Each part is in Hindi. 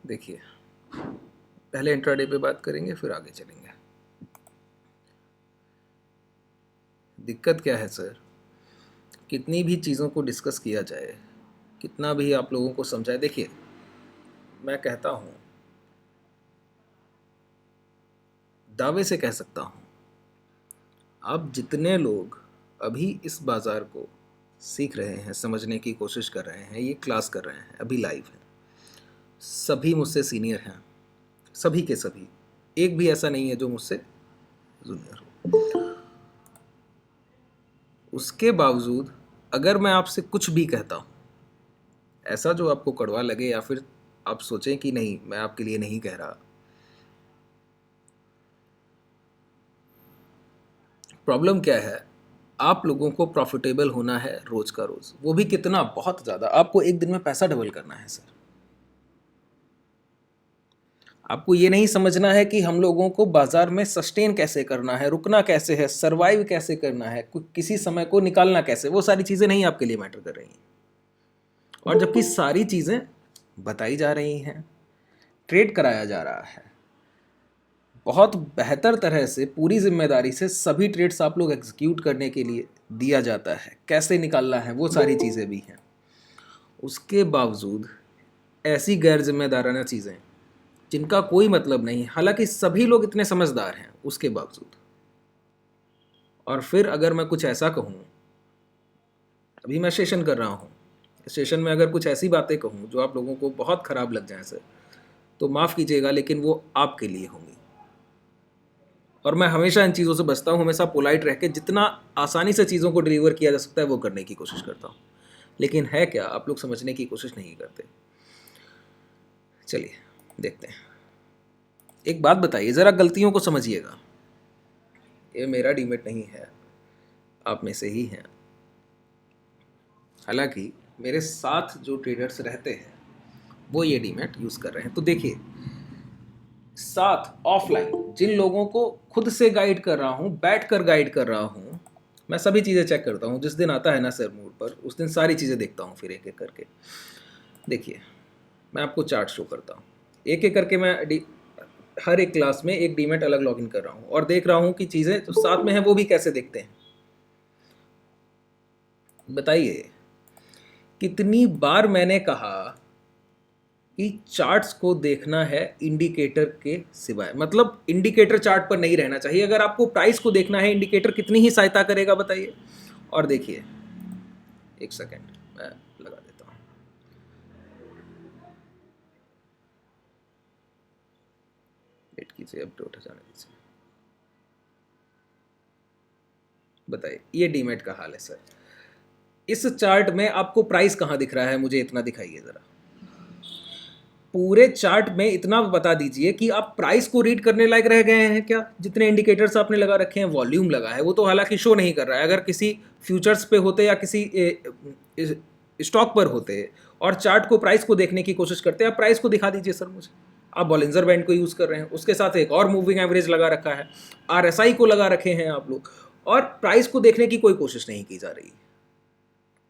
देखिए, पहले इंट्राडे पे बात करेंगे फिर आगे चलेंगे। दिक्कत क्या है सर, कितनी भी चीज़ों को डिस्कस किया जाए, कितना भी आप लोगों को समझाए, देखिए मैं कहता हूँ, दावे से कह सकता हूँ, आप जितने लोग अभी इस बाज़ार को सीख रहे हैं, समझने की कोशिश कर रहे हैं, ये क्लास कर रहे हैं, अभी लाइव है, सभी मुझसे सीनियर हैं, सभी के सभी, एक भी ऐसा नहीं है जो मुझसे जूनियर हो। उसके बावजूद अगर मैं आपसे कुछ भी कहता हूँ, ऐसा जो आपको कड़वा लगे या फिर आप सोचें कि नहीं मैं आपके लिए नहीं कह रहा, प्रॉब्लम क्या है, आप लोगों को प्रॉफिटेबल होना है रोज का रोज, वो भी कितना, बहुत ज़्यादा। आपको एक दिन में पैसा डबल करना है सर। आपको ये नहीं समझना है कि हम लोगों को बाजार में सस्टेन कैसे करना है, रुकना कैसे है, सरवाइव कैसे करना है, किसी समय को निकालना कैसे, वो सारी चीज़ें नहीं आपके लिए मैटर कर रही हैं। और जबकि सारी चीज़ें बताई जा रही हैं, ट्रेड कराया जा रहा है, बहुत बेहतर तरह से पूरी जिम्मेदारी से सभी ट्रेड्स आप लोग एग्जीक्यूट करने के लिए दिया जाता है, कैसे निकालना है वो सारी चीज़ें भी हैं। उसके बावजूद ऐसी गैर जिम्मेदाराना चीज़ें जिनका कोई मतलब नहीं, हालांकि सभी लोग इतने समझदार हैं उसके बावजूद। और फिर अगर मैं कुछ ऐसा कहूँ, अभी मैं सेशन कर रहा हूँ, सेशन में अगर कुछ ऐसी बातें कहूँ जो आप लोगों को बहुत ख़राब लग जाए सर, तो माफ़ कीजिएगा लेकिन वो आपके लिए होंगी। और मैं हमेशा इन चीज़ों से बचता हूँ, हमेशा पोलाइट रह के जितना आसानी से चीज़ों को डिलीवर किया जा सकता है वो करने की कोशिश करता हूँ। लेकिन है क्या, आप लोग समझने की कोशिश नहीं करते। चलिए देखते हैं। एक बात बताइए ज़रा, गलतियों को समझिएगा। ये मेरा डीमेट नहीं है, आप में से ही हैं। हालांकि मेरे साथ जो ट्रेडर्स रहते हैं वो ये डीमेट यूज़ कर रहे हैं। तो देखिए, साथ ऑफलाइन जिन लोगों को खुद से गाइड कर रहा हूँ, बैठ कर गाइड कर रहा हूँ, मैं सभी चीज़ें चेक करता हूँ। जिस दिन आता है ना सर मूड पर, उस दिन सारी चीज़ें देखता हूँ फिर एक एक करके। देखिए, मैं आपको चार्ट शो करता हूँ, एक एक करके मैं हर एक क्लास में एक डीमेट अलग लॉगिन कर रहा हूँ और देख रहा हूँ कि चीज़ें जो साथ में हैं वो भी कैसे देखते हैं। बताइए, कितनी बार मैंने कहा कि चार्ट्स को देखना है इंडिकेटर के सिवाय, मतलब इंडिकेटर चार्ट पर नहीं रहना चाहिए। अगर आपको प्राइस को देखना है, इंडिकेटर कितनी ही सहायता करेगा बताइए। और देखिए, एक सेकेंड मैं लगा देता हूँ। वेट कीजिए, अपडेट हो जाने दीजिए। बताइए, ये डीमेट का हाल है सर। इस चार्ट में आपको प्राइस कहाँ दिख रहा है, मुझे इतना दिखाइए ज़रा। पूरे चार्ट में इतना बता दीजिए कि आप प्राइस को रीड करने लायक रह गए हैं क्या। जितने इंडिकेटर्स आपने लगा रखे हैं, वॉल्यूम लगा है, वो तो हालांकि शो नहीं कर रहा है। अगर किसी फ्यूचर्स पे होते या किसी स्टॉक पर होते और चार्ट को, प्राइस को देखने की कोशिश करते, आप प्राइस को दिखा दीजिए सर मुझे। आप बॉलिंजर बैंड को यूज़ कर रहे हैं, उसके साथ एक और मूविंग एवरेज लगा रखा है, RSI को लगा रखे हैं आप लोग, और प्राइस को देखने की कोई कोशिश नहीं की जा रही।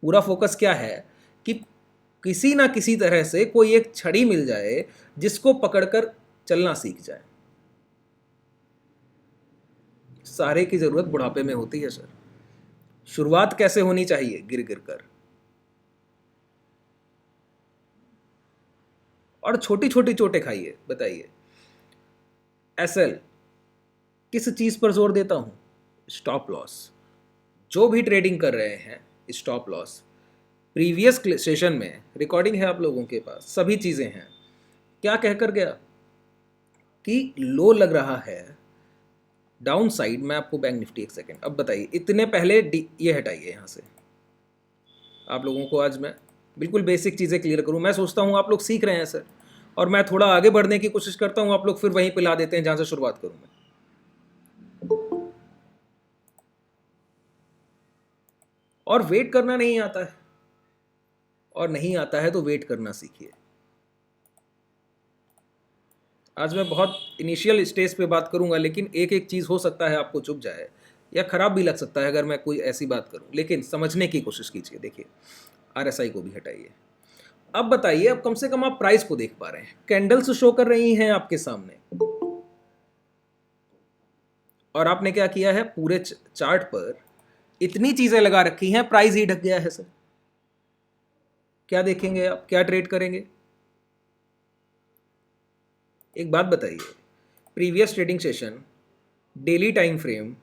पूरा फोकस क्या है कि किसी ना किसी तरह से कोई एक छड़ी मिल जाए जिसको पकड़कर चलना सीख जाए। सहारे की जरूरत बुढ़ापे में होती है सर। शुरुआत कैसे होनी चाहिए, गिर गिर कर, और छोटी छोटी चोटें खाइए। बताइए, SL किस चीज पर जोर देता हूं, स्टॉप लॉस। जो भी ट्रेडिंग कर रहे हैं, स्टॉप लॉस। प्रीवियस सेशन में रिकॉर्डिंग है आप लोगों के पास, सभी चीजें हैं। क्या कहकर गया कि लो लग रहा है डाउन साइड। मैं आपको बैंक निफ्टी, एक सेकेंड, अब बताइए, इतने पहले ये हटाइए यहाँ से। आप लोगों को आज मैं बिल्कुल बेसिक चीज़ें क्लियर करूँ। मैं सोचता हूँ आप लोग सीख रहे हैं सर, और मैं थोड़ा आगे बढ़ने की कोशिश करता हूँ, आप लोग फिर वहीं पे ला देते हैं जहाँ से शुरुआत करूँ मैं। और वेट करना नहीं आता है, और नहीं आता है तो वेट करना सीखिए। आज मैं बहुत इनिशियल स्टेज पे बात करूंगा, लेकिन एक एक चीज़ हो सकता है आपको चुभ जाए या ख़राब भी लग सकता है अगर मैं कोई ऐसी बात करूं, लेकिन समझने की कोशिश कीजिए। देखिए, RSI को भी हटाइए, अब बताइए, अब कम से कम आप प्राइस को देख पा रहे हैं, कैंडल्स शो कर रही हैं आपके सामने, और आपने क्या किया है, पूरे चार्ट पर इतनी चीजें लगा रखी हैं, प्राइस ही ढक गया है सर। क्या देखेंगे आप, क्या ट्रेड करेंगे? एक बात बताइए, previous trading session, daily time frame,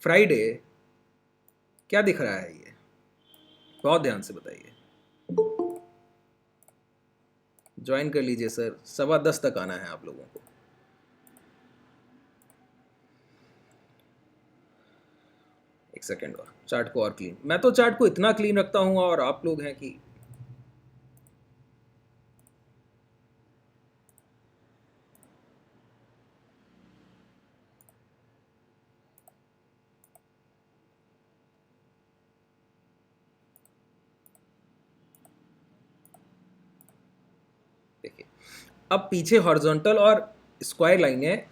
Friday, क्या दिख रहा है ये? बहुत ध्यान से बताइए। ज्वाइन कर लीजिए सर, 10:15 तक आना है आप लोगों को। एक सेकेंड और, चार्ट को और क्लीन, मैं तो चार्ट को इतना क्लीन रखता हूँ और आप लोग हैं कि देखिए, अब पीछे हॉरिजॉन्टल और स्क्वायर लाइनें,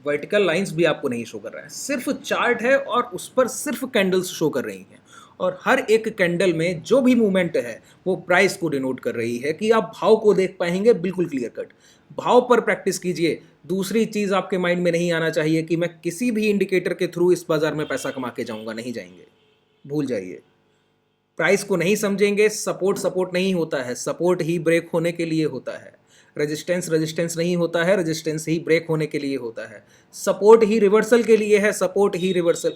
वर्टिकल लाइंस भी आपको नहीं शो कर रहा है, सिर्फ चार्ट है और उस पर सिर्फ कैंडल्स शो कर रही हैं, और हर एक कैंडल में जो भी मूवमेंट है वो प्राइस को डिनोट कर रही है कि आप भाव को देख पाएंगे बिल्कुल क्लियर कट। भाव पर प्रैक्टिस कीजिए। दूसरी चीज़ आपके माइंड में नहीं आना चाहिए कि मैं किसी भी इंडिकेटर के थ्रू इस बाजार में पैसा कमा के जाऊंगा, नहीं जाएंगे, भूल जाइए। प्राइस को नहीं समझेंगे, सपोर्ट सपोर्ट नहीं होता है, सपोर्ट ही ब्रेक होने के लिए होता है। रेजिस्टेंस रेजिस्टेंस नहीं होता है, रेजिस्टेंस ही ब्रेक होने के लिए होता है। सपोर्ट ही रिवर्सल के लिए है, सपोर्ट ही रिवर्सल,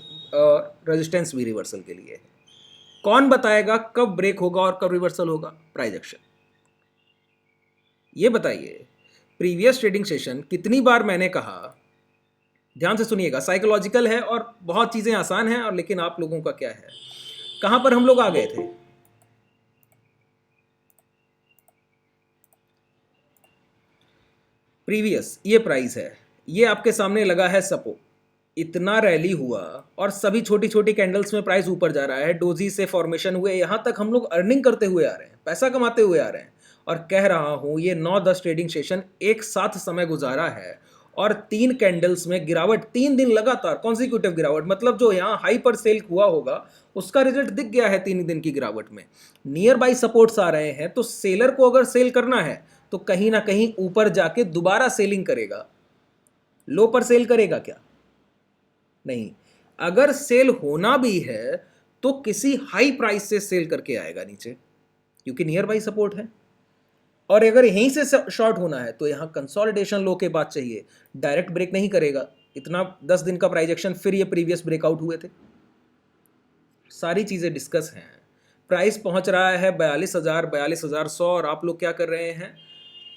रेजिस्टेंस भी रिवर्सल के लिए है। कौन बताएगा कब ब्रेक होगा और कब रिवर्सल होगा? Price action. ये बताइए, प्रीवियस ट्रेडिंग सेशन कितनी बार मैंने कहा, ध्यान से सुनिएगा, साइकोलॉजिकल है और बहुत चीजें आसान हैं, और लेकिन आप लोगों का क्या है, कहां पर हम लोग आ गए थे? प्रीवियस, ये प्राइस है, ये आपके सामने लगा है सपोर्ट, इतना रैली हुआ और सभी छोटी छोटी कैंडल्स में प्राइस ऊपर जा रहा है, डोजी से फॉर्मेशन हुए, यहां तक हम लोग अर्निंग करते हुए आ रहे हैं, पैसा कमाते हुए आ रहे हैं। और कह रहा हूं, ये 9-10 ट्रेडिंग सेशन एक साथ समय गुजारा है और 3 कैंडल्स में गिरावट, 3 दिन लगातार कॉन्सिक्यूटिव गिरावट, मतलब जो यहाँ हाई पर सेल हुआ होगा उसका रिजल्ट दिख गया है 3 दिन की गिरावट में। नियर बाई सपोर्ट्स आ रहे हैं, तो सेलर को अगर सेल करना है तो कहीं ना कहीं ऊपर जाके दोबारा सेलिंग करेगा। लो पर सेल करेगा क्या? नहीं। अगर सेल होना भी है तो किसी हाई प्राइस से सेल करके आएगा नीचे, क्योंकि नियर बाई सपोर्ट है। और अगर यहीं से शॉर्ट होना है तो यहां कंसोलिडेशन लो के बाद चाहिए, डायरेक्ट ब्रेक नहीं करेगा। इतना 10 दिन का प्राइस एक्शन, फिर ये प्रीवियस ब्रेकआउट हुए थे, सारी चीजें डिस्कस हैं। प्राइस पहुंच रहा है 42,000, 42,100, और आप लोग क्या कर रहे हैं,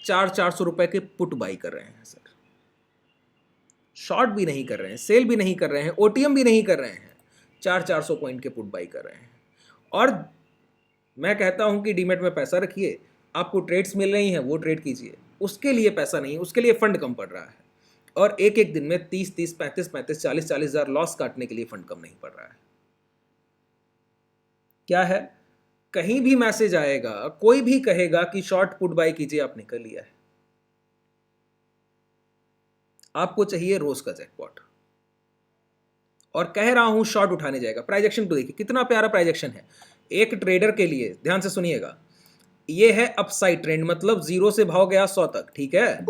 400 रुपए के पुट बाई कर रहे हैं सर। शॉर्ट भी नहीं कर रहे हैं, सेल भी नहीं कर रहे हैं, ओटीएम भी नहीं कर रहे हैं, 400 पॉइंट के पुट बाई कर रहे हैं। और मैं कहता हूं कि डीमेट में पैसा रखिए, आपको ट्रेड्स मिल रही हैं वो ट्रेड कीजिए, उसके लिए पैसा नहीं, उसके लिए फंड कम पड़ रहा है। और एक एक दिन में 30-30, 35-35, 40-40 हज़ार लॉस काटने के लिए फंड कम नहीं पड़ रहा है। क्या है, कहीं भी मैसेज आएगा, कोई भी कहेगा कि शॉर्ट पुट बाई कीजिए, आपने कर लिया है। आपको चाहिए रोज का जैकपॉट, और कह रहा हूं शॉर्ट उठाने जाएगा। प्राइस एक्शन तो देखिए कितना प्यारा प्राइस एक्शन है एक ट्रेडर के लिए, ध्यान से सुनिएगा। ये है अपसाइड ट्रेंड, मतलब 0 से भाव गया 100 तक, ठीक है।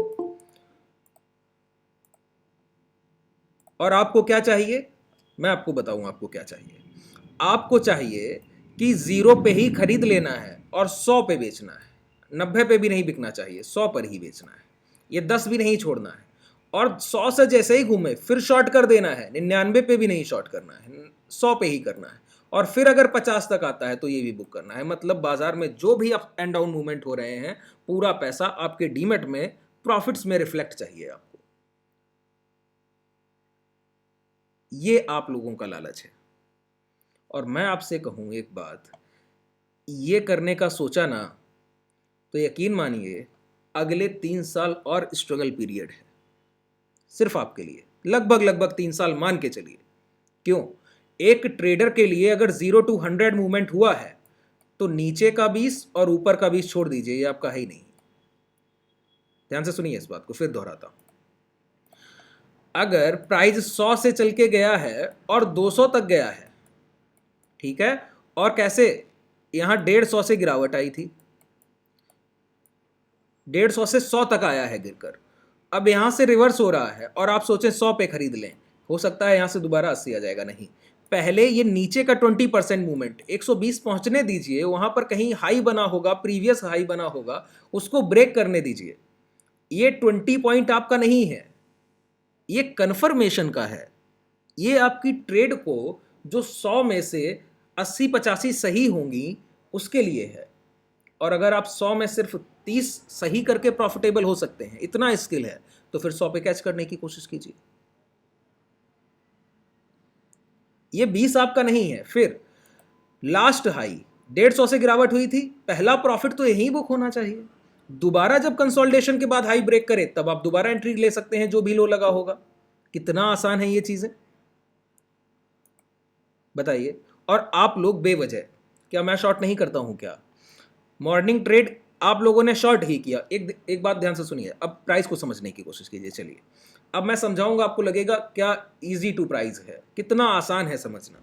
और आपको क्या चाहिए, मैं आपको बताऊं आपको क्या चाहिए। आपको चाहिए कि 0 पे ही खरीद लेना है और 100 पे बेचना है, 90 पे भी नहीं बिकना चाहिए, 100 पर ही बेचना है, ये 10 भी नहीं छोड़ना है। और 100 से जैसे ही घूमे फिर शॉर्ट कर देना है, 99 पे भी नहीं शॉर्ट करना है, 100 पे ही करना है। और फिर अगर 50 तक आता है तो ये भी बुक करना है। मतलब बाजार में जो भी अप एंड डाउन मूवमेंट हो रहे हैं, पूरा पैसा आपके डीमेट में प्रॉफिट्स में रिफ्लेक्ट चाहिए आपको। ये आप लोगों का लालच है। और मैं आपसे कहूं एक बात, ये करने का सोचा ना तो यकीन मानिए अगले 3 साल और स्ट्रगल पीरियड है सिर्फ आपके लिए, लगभग 3 साल मान के चलिए। क्यों? एक ट्रेडर के लिए अगर 0 to 100 मूवमेंट हुआ है तो नीचे का 20 और ऊपर का 20 छोड़ दीजिए, ये आपका है ही नहीं। ध्यान से सुनिए इस बात को, फिर दोहराता हूं। अगर प्राइस 100 से चल के गया है और 200 तक गया है, ठीक है, और कैसे, यहां 150 से गिरावट आई थी, 150 से 100 तक आया है गिरकर, अब यहां से रिवर्स हो रहा है और आप सोचें 100 पे खरीद लें, हो सकता है यहां से दोबारा 80 आ जाएगा। नहीं, पहले ये नीचे का 20% मूवमेंट 120 पहुंचने दीजिए, वहां पर कहीं हाई बना होगा, प्रीवियस हाई बना होगा, उसको ब्रेक करने दीजिए। ये 20 पॉइंट आपका नहीं है, ये कन्फर्मेशन का है। ये आपकी ट्रेड को जो 100 में से 80-85 सही होंगी उसके लिए है। और अगर आप 100 में सिर्फ 30 सही करके प्रॉफिटेबल हो सकते हैं, इतना स्किल है, तो फिर 100 पे कैच करने की कोशिश कीजिए। ये 20 आपका नहीं है। फिर लास्ट हाई 150 से गिरावट हुई थी, पहला प्रॉफिट तो यही बुक होना चाहिए। दोबारा जब कंसोलिडेशन के बाद हाई ब्रेक करे तब आप दोबारा एंट्री ले सकते हैं, जो भी लो लगा होगा। कितना आसान है ये चीजें, बताइए। और आप लोग बेवजह, क्या मैं शॉर्ट नहीं करता हूं क्या? मॉर्निंग ट्रेड आप लोगों ने शॉर्ट ही किया। एक बात ध्यान से सुनिए, अब प्राइस को समझने की कोशिश कीजिए। चलिए अब मैं समझाऊंगा, आपको लगेगा क्या इजी टू प्राइस है, कितना आसान है समझना।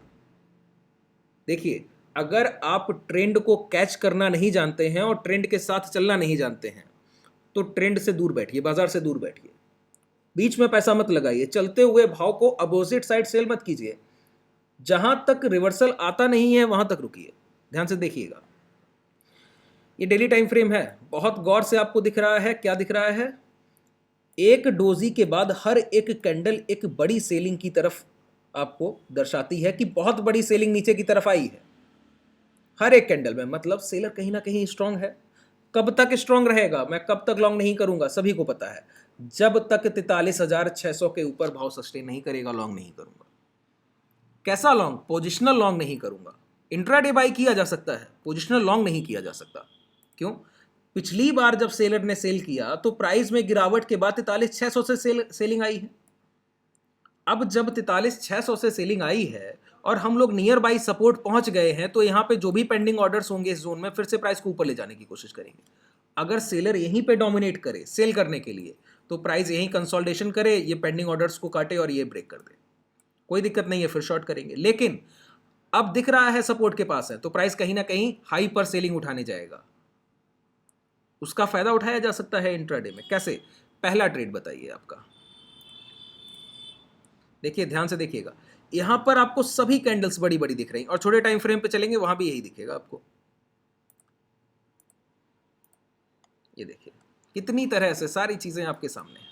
देखिए, अगर आप ट्रेंड को कैच करना नहीं जानते हैं और ट्रेंड के साथ चलना नहीं जानते हैं तो ट्रेंड से दूर बैठिए, बाजार से दूर बैठिए, बीच में पैसा मत लगाइए, चलते हुए भाव को अपोजिट साइड सेल मत कीजिए, जहां तक रिवर्सल आता नहीं है वहां तक रुकिए। ध्यान से देखिएगा, ये डेली टाइम फ्रेम है, बहुत गौर से आपको दिख रहा है, क्या दिख रहा है? एक डोजी के बाद हर एक कैंडल एक बड़ी सेलिंग की तरफ आपको दर्शाती है कि बहुत बड़ी सेलिंग नीचे की तरफ आई है। हर एक कैंडल में, मतलब सेलर कहीं ना कहीं स्ट्रांग है। कब तक स्ट्रांग रहेगा, मैं कब तक लॉन्ग नहीं करूंगा, सभी को पता है। जब तक 43,600 के ऊपर भाव सस्टेन नहीं करेगा, लॉन्ग नहीं करूंगा। कैसा लॉन्ग? पोजिशनल लॉन्ग नहीं करूंगा। इंट्राडे बाई किया जा सकता है, पोजिशनल लॉन्ग नहीं किया जा सकता। क्यों? पिछली बार जब सेलर ने सेल किया तो प्राइस में गिरावट के बाद 43,600 से सेलिंग आई है। अब जब 43,600 से सेलिंग आई है और हम लोग नियर बाई सपोर्ट पहुंच गए हैं, तो यहां पे जो भी पेंडिंग ऑर्डर्स होंगे इस जोन में, फिर से प्राइस को ऊपर ले जाने की कोशिश करेंगे। अगर सेलर यहीं पे डोमिनेट करे सेल करने के लिए, तो प्राइस यहीं कंसोलिडेशन करे, ये पेंडिंग ऑर्डर्स को काटे और ये ब्रेक कर दे, कोई दिक्कत नहीं है, फिर शॉर्ट करेंगे। लेकिन अब दिख रहा है सपोर्ट के पास है, तो प्राइस कहीं ना कहीं हाई पर सेलिंग उठाने जाएगा। उसका फायदा उठाया जा सकता है इंट्राडे में। कैसे? पहला ट्रेड बताइए आपका, देखिए ध्यान से देखिएगा, यहां पर आपको सभी कैंडल्स बड़ी बड़ी दिख रही हैं, और छोटे टाइम फ्रेम पे चलेंगे वहां भी यही दिखेगा आपको। ये देखिए कितनी तरह से सारी चीजें आपके सामने।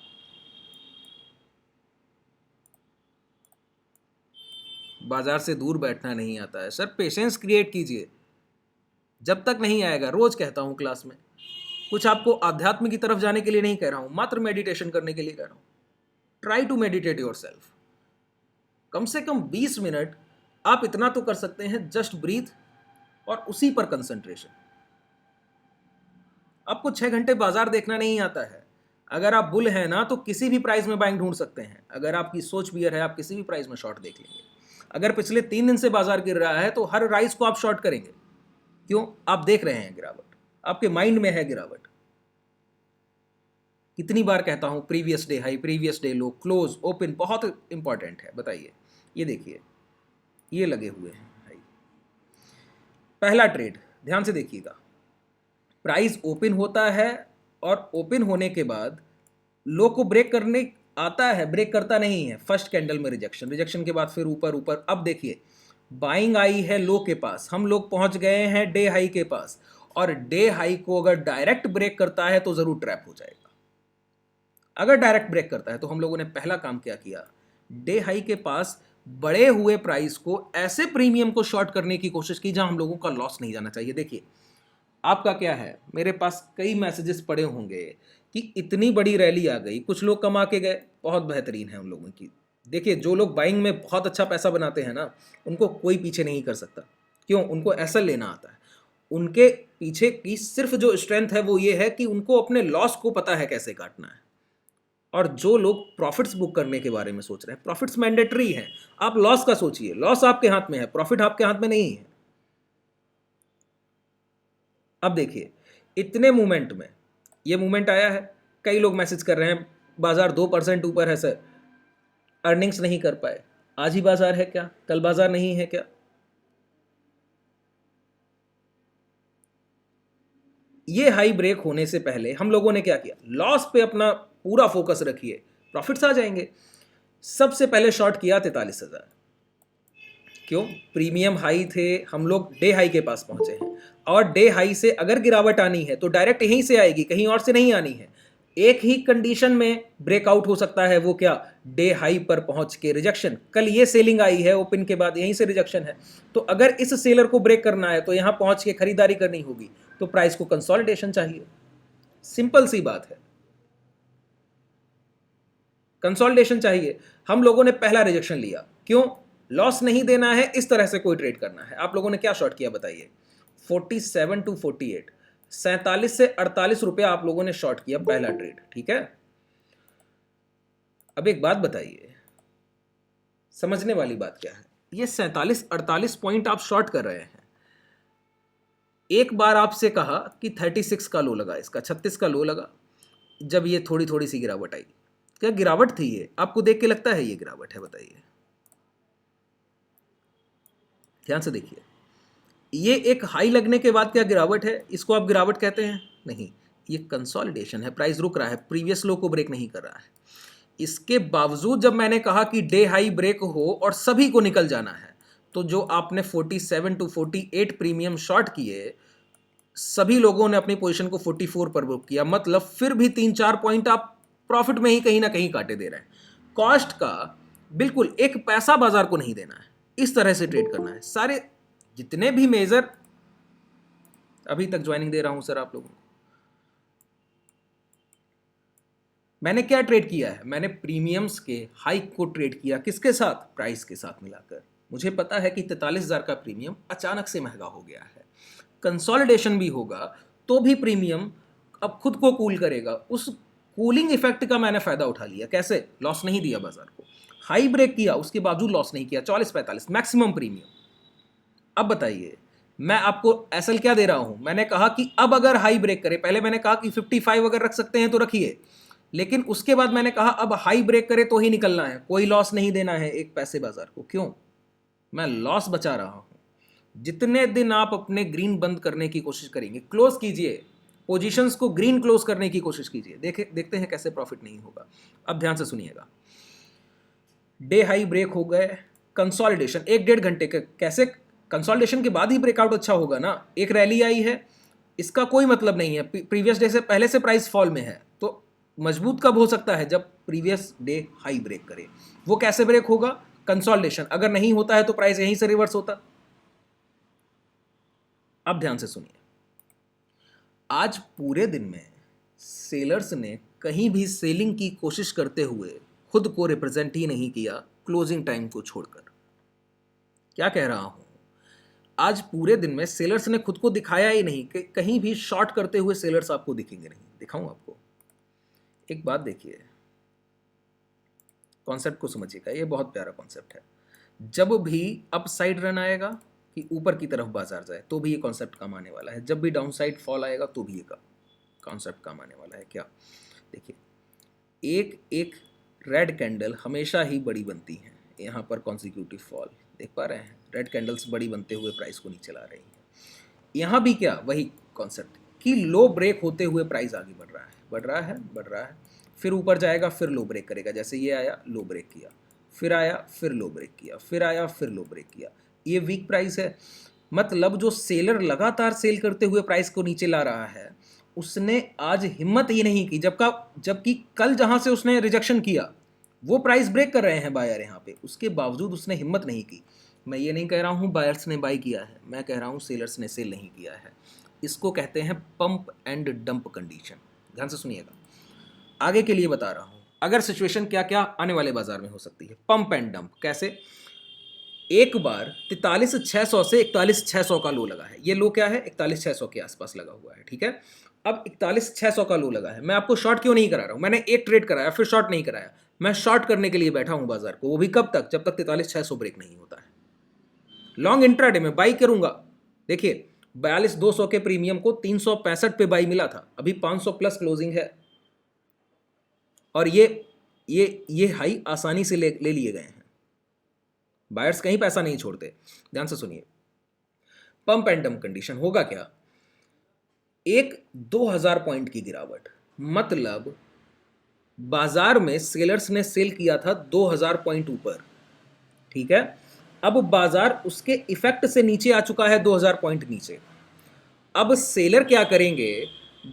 बाजार से दूर बैठना नहीं आता है सर, पेशेंस क्रिएट कीजिए, जब तक नहीं आएगा। रोज कहता हूं क्लास में, कुछ आपको आध्यात्म की तरफ जाने के लिए नहीं कह रहा हूं, मात्र मेडिटेशन करने के लिए कह रहा हूं। Try to meditate yourself. कम से कम 20 मिनट आप इतना तो कर सकते हैं, जस्ट ब्रीथ और उसी पर कंसंट्रेशन। आपको 6 घंटे बाजार देखना नहीं आता है। अगर आप बुल हैं ना, तो किसी भी प्राइस में बाइंग ढूंढ सकते हैं। अगर आपकी सोच बियर है, आप किसी भी प्राइस में शॉर्ट देख लेंगे। अगर पिछले 3 दिन से बाजार गिर रहा है तो हर राइज को आप शॉर्ट करेंगे। क्यों? आप देख रहे हैं गिरावट, आपके माइंड में है गिरावट। कितनी बार कहता हूं, previous day high, previous day लो, क्लोज, ओपन बहुत इंपॉर्टेंट है। बताइए, ये देखिए, ये लगे हुए हैं हाई। पहला ट्रेड ध्यान से देखिएगा, प्राइस ओपन होता है और ओपन होने के बाद लो को ब्रेक करने आता है, ब्रेक करता नहीं है। फर्स्ट कैंडल में रिजेक्शन, रिजेक्शन के बाद फिर ऊपर ऊपर। अब देखिए बाइंग आई है लो के पास, हम लोग पहुंच गए हैं डे हाई के पास, और डे हाई को अगर डायरेक्ट ब्रेक करता है तो जरूर ट्रैप हो जाएगा। अगर डायरेक्ट ब्रेक करता है तो हम लोगों ने पहला काम क्या किया, डे हाई के पास बड़े हुए प्राइस को ऐसे प्रीमियम को शॉर्ट करने की कोशिश की जहां हम लोगों का लॉस नहीं जाना चाहिए। देखिए आपका क्या है, मेरे पास कई मैसेजेस पड़े होंगे कि इतनी बड़ी रैली आ गई, कुछ लोग कमा के गए, बहुत बेहतरीन है उन लोगों की। देखिए जो लोग बाइंग में बहुत अच्छा पैसा बनाते हैं ना, उनको कोई पीछे नहीं कर सकता। क्यों? उनको ऐसा लेना आता है। उनके पीछे की सिर्फ जो स्ट्रेंथ है वो ये है कि उनको अपने लॉस को पता है कैसे काटना है। और जो लोग प्रॉफिट्स बुक करने के बारे में सोच रहे हैं, प्रॉफिट्स मैंडेटरी हैं, आप लॉस का सोचिए। लॉस आपके हाथ में है, प्रॉफिट आपके हाथ में नहीं है। अब देखिए इतने मूवमेंट में ये मूवमेंट आया है, कई लोग मैसेज कर रहे हैं बाजार 2% ऊपर है सर, अर्निंग्स नहीं कर पाए। आज ही बाजार है क्या? कल बाजार नहीं है क्या? ये हाई ब्रेक होने से पहले हम लोगों ने क्या किया, लॉस पे अपना पूरा फोकस रखिए, प्रॉफिट्स आ जाएंगे। सबसे पहले शॉर्ट किया 43,000। क्यों? प्रीमियम हाई थे, हम लोग डे हाई के पास पहुंचे हैं, और डे हाई से अगर गिरावट आनी है तो डायरेक्ट यहीं से आएगी, कहीं और से नहीं आनी है। एक ही कंडीशन में ब्रेकआउट हो सकता है, वो क्या? डे हाई पर पहुंच के रिजेक्शन। कल ये सेलिंग आई है, ओपन के बाद यहीं से रिजेक्शन है, तो अगर इस सेलर को ब्रेक करना है तो यहां पहुंच के खरीदारी करनी होगी, तो प्राइस को कंसोलिडेशन चाहिए। सिंपल सी बात है, कंसोलिडेशन चाहिए। हम लोगों ने पहला रिजेक्शन लिया, क्यों? लॉस नहीं देना है, इस तरह से कोई ट्रेड करना है। आप लोगों ने क्या शॉर्ट किया बताइए? 47 टू 48, 47 से 48 रुपया आप लोगों ने शॉर्ट किया, पहला ट्रेड, ठीक है। अब एक बात बताइए, समझने वाली बात क्या है, ये 47-48 पॉइंट आप शॉर्ट कर रहे हैं। एक बार आपसे कहा कि 36 का लो लगा, इसका 36 का लो लगा, जब ये थोड़ी थोड़ी सी गिरावट आई। क्या गिरावट थी ये? आपको देख के लगता है ये गिरावट है? बताइए, ध्यान से देखिए। ये एक हाई लगने के बाद क्या गिरावट है? इसको आप गिरावट कहते हैं? नहीं, ये कंसोलिडेशन है, प्राइस रुक रहा है, प्रीवियस लो को ब्रेक नहीं कर रहा है। इसके बावजूद जब मैंने कहा कि डे हाई ब्रेक हो और सभी को निकल जाना है, तो जो आपने 47 टू 48 प्रीमियम शॉर्ट किए, सभी लोगों ने अपनी पोजीशन को 44 पर बुक किया, मतलब फिर भी 3-4 पॉइंट आप प्रॉफिट में ही कहीं ना कहीं काटे दे रहे हैं। कॉस्ट का बिल्कुल एक पैसा बाजार को नहीं देना है, इस तरह से ट्रेड करना है। सारे जितने भी मेजर, अभी तक ज्वाइनिंग दे रहा हूं सर आप लोगों को। मैंने क्या ट्रेड किया है? मैंने प्रीमियम्स के हाइक को ट्रेड किया, किसके साथ? प्राइस के साथ मिलाकर। मुझे पता है कि 43,000 का प्रीमियम अचानक से महंगा हो गया है, कंसोलिडेशन भी होगा तो भी प्रीमियम अब खुद को कूल करेगा। उस कूलिंग इफेक्ट का मैंने फायदा उठा लिया। कैसे? लॉस नहीं दिया बाजार को, हाई ब्रेक किया, उसके बावजूद लॉस नहीं किया, 44-45 मैक्सिमम प्रीमियम। अब बताइए, मैं आपको एसएल क्या दे रहा हूं? मैंने कहा कि अब अगर हाई ब्रेक करे, पहले मैंने कहा कि 55 अगर रख सकते हैं तो रखिए, लेकिन उसके बाद मैंने कहा अब हाई ब्रेक करे तो ही निकलना है, कोई लॉस नहीं देना है एक पैसे बाजार को। क्यों? मैं लॉस बचा रहा हूं। जितने दिन आप अपने ग्रीन बंद करने की कोशिश करेंगे, क्लोज कीजिए पोजीशंस को, ग्रीन क्लोज करने की कोशिश कीजिए, देखते हैं कैसे प्रॉफिट नहीं होगा। अब ध्यान से सुनिएगा, डे हाई ब्रेक हो गए, कंसोलिडेशन 1-1.5 घंटे के, कैसे? कंसोलिडेशन के बाद ही ब्रेकआउट अच्छा होगा ना। एक रैली आई है, इसका कोई मतलब नहीं है प्रीवियस डे से पहले से प्राइस फॉल में है, तो मजबूत कब हो सकता है? जब प्रीवियस डे हाई ब्रेक करे। वो कैसे ब्रेक होगा? कंसोलिडेशन। अगर नहीं होता है तो प्राइस यहीं से रिवर्स होता। अब ध्यान से सुनिए, आज पूरे दिन में सेलर्स ने कहीं भी सेलिंग की कोशिश करते हुए खुद को रिप्रेजेंट ही नहीं किया, क्लोजिंग टाइम को छोड़कर। क्या कह रहा हूं? आज पूरे दिन में सेलर्स ने खुद को दिखाया ही नहीं, कि कहीं भी शॉर्ट करते हुए सेलर्स आपको दिखेंगे नहीं। दिखाऊं आपको? एक बात देखिए, कॉन्सेप्ट को समझिएगा, ये बहुत प्यारा कॉन्सेप्ट है। जब भी अप साइड रन आएगा कि ऊपर की तरफ बाजार जाए, तो भी ये कॉन्सेप्ट काम आने वाला है। जब भी डाउन साइड फॉल आएगा तो भी ये कॉन्सेप्ट काम आने वाला है। क्या? देखिए, एक एक रेड कैंडल हमेशा ही बड़ी बनती है। यहाँ पर कॉन्सिक्यूटिव फॉल देख पा रहे हैं, रेड कैंडल्स बड़ी बनते हुए प्राइस को नीचे ला रही है। यहाँ भी क्या? वही कॉन्सेप्ट कि लो ब्रेक होते हुए प्राइस आगे बढ़ रहा है, बढ़ रहा है, बढ़ रहा है, फिर ऊपर जाएगा, फिर लो ब्रेक करेगा। जैसे ये आया, लो ब्रेक किया, फिर आया, फिर लो ब्रेक किया, फिर आया, फिर लो ब्रेक किया। ये वीक प्राइस है। मतलब जो सेलर लगातार सेल करते हुए प्राइस को नीचे ला रहा है, उसने आज हिम्मत ही नहीं की, जबकि कल जहां से उसने रिजेक्शन किया वो प्राइस ब्रेक कर रहे हैं बायर यहाँ पे, उसके बावजूद उसने हिम्मत नहीं की। मैं ये नहीं कह रहा हूँ बायर्स ने बाई किया है, मैं कह रहा हूँ सेलर्स ने सेल नहीं किया है। इसको कहते हैं पंप एंड डंप कंडीशन। ध्यान से सुनिएगा, आगे के लिए बता रहा हूँ। अगर सिचुएशन क्या क्या आने वाले बाजार में हो सकती है, पंप एंड डंप कैसे? एक बार 43,600 से 41,600 का लो लगा है। ये लो क्या है? 41,600 के आसपास लगा हुआ है, ठीक है। अब 41,600 का लो लगा है। मैं आपको शॉर्ट क्यों नहीं करा रहा हूं? मैंने एक ट्रेड कराया, फिर शॉर्ट नहीं कराया। मैं शॉर्ट करने के लिए बैठा हूं बाजार को, वो भी कब तक? जब तक 43,600 ब्रेक नहीं होता है। लॉन्ग इंट्राडे में बाई करूंगा। देखिए, 42,200 के प्रीमियम को 365 पे बाई मिला था, अभी 500 प्लस क्लोजिंग है, और ये हाई आसानी से ले लिए गए हैं। बायर्स कहीं पैसा नहीं छोड़ते। ध्यान से सुनिए, पंप एंड डंप कंडीशन होगा क्या? एक 2000 पॉइंट की गिरावट, मतलब बाजार में सेलर्स ने सेल किया था 2000 पॉइंट ऊपर, ठीक है। अब बाजार उसके इफेक्ट से नीचे आ चुका है 2000 पॉइंट नीचे। अब सेलर क्या करेंगे,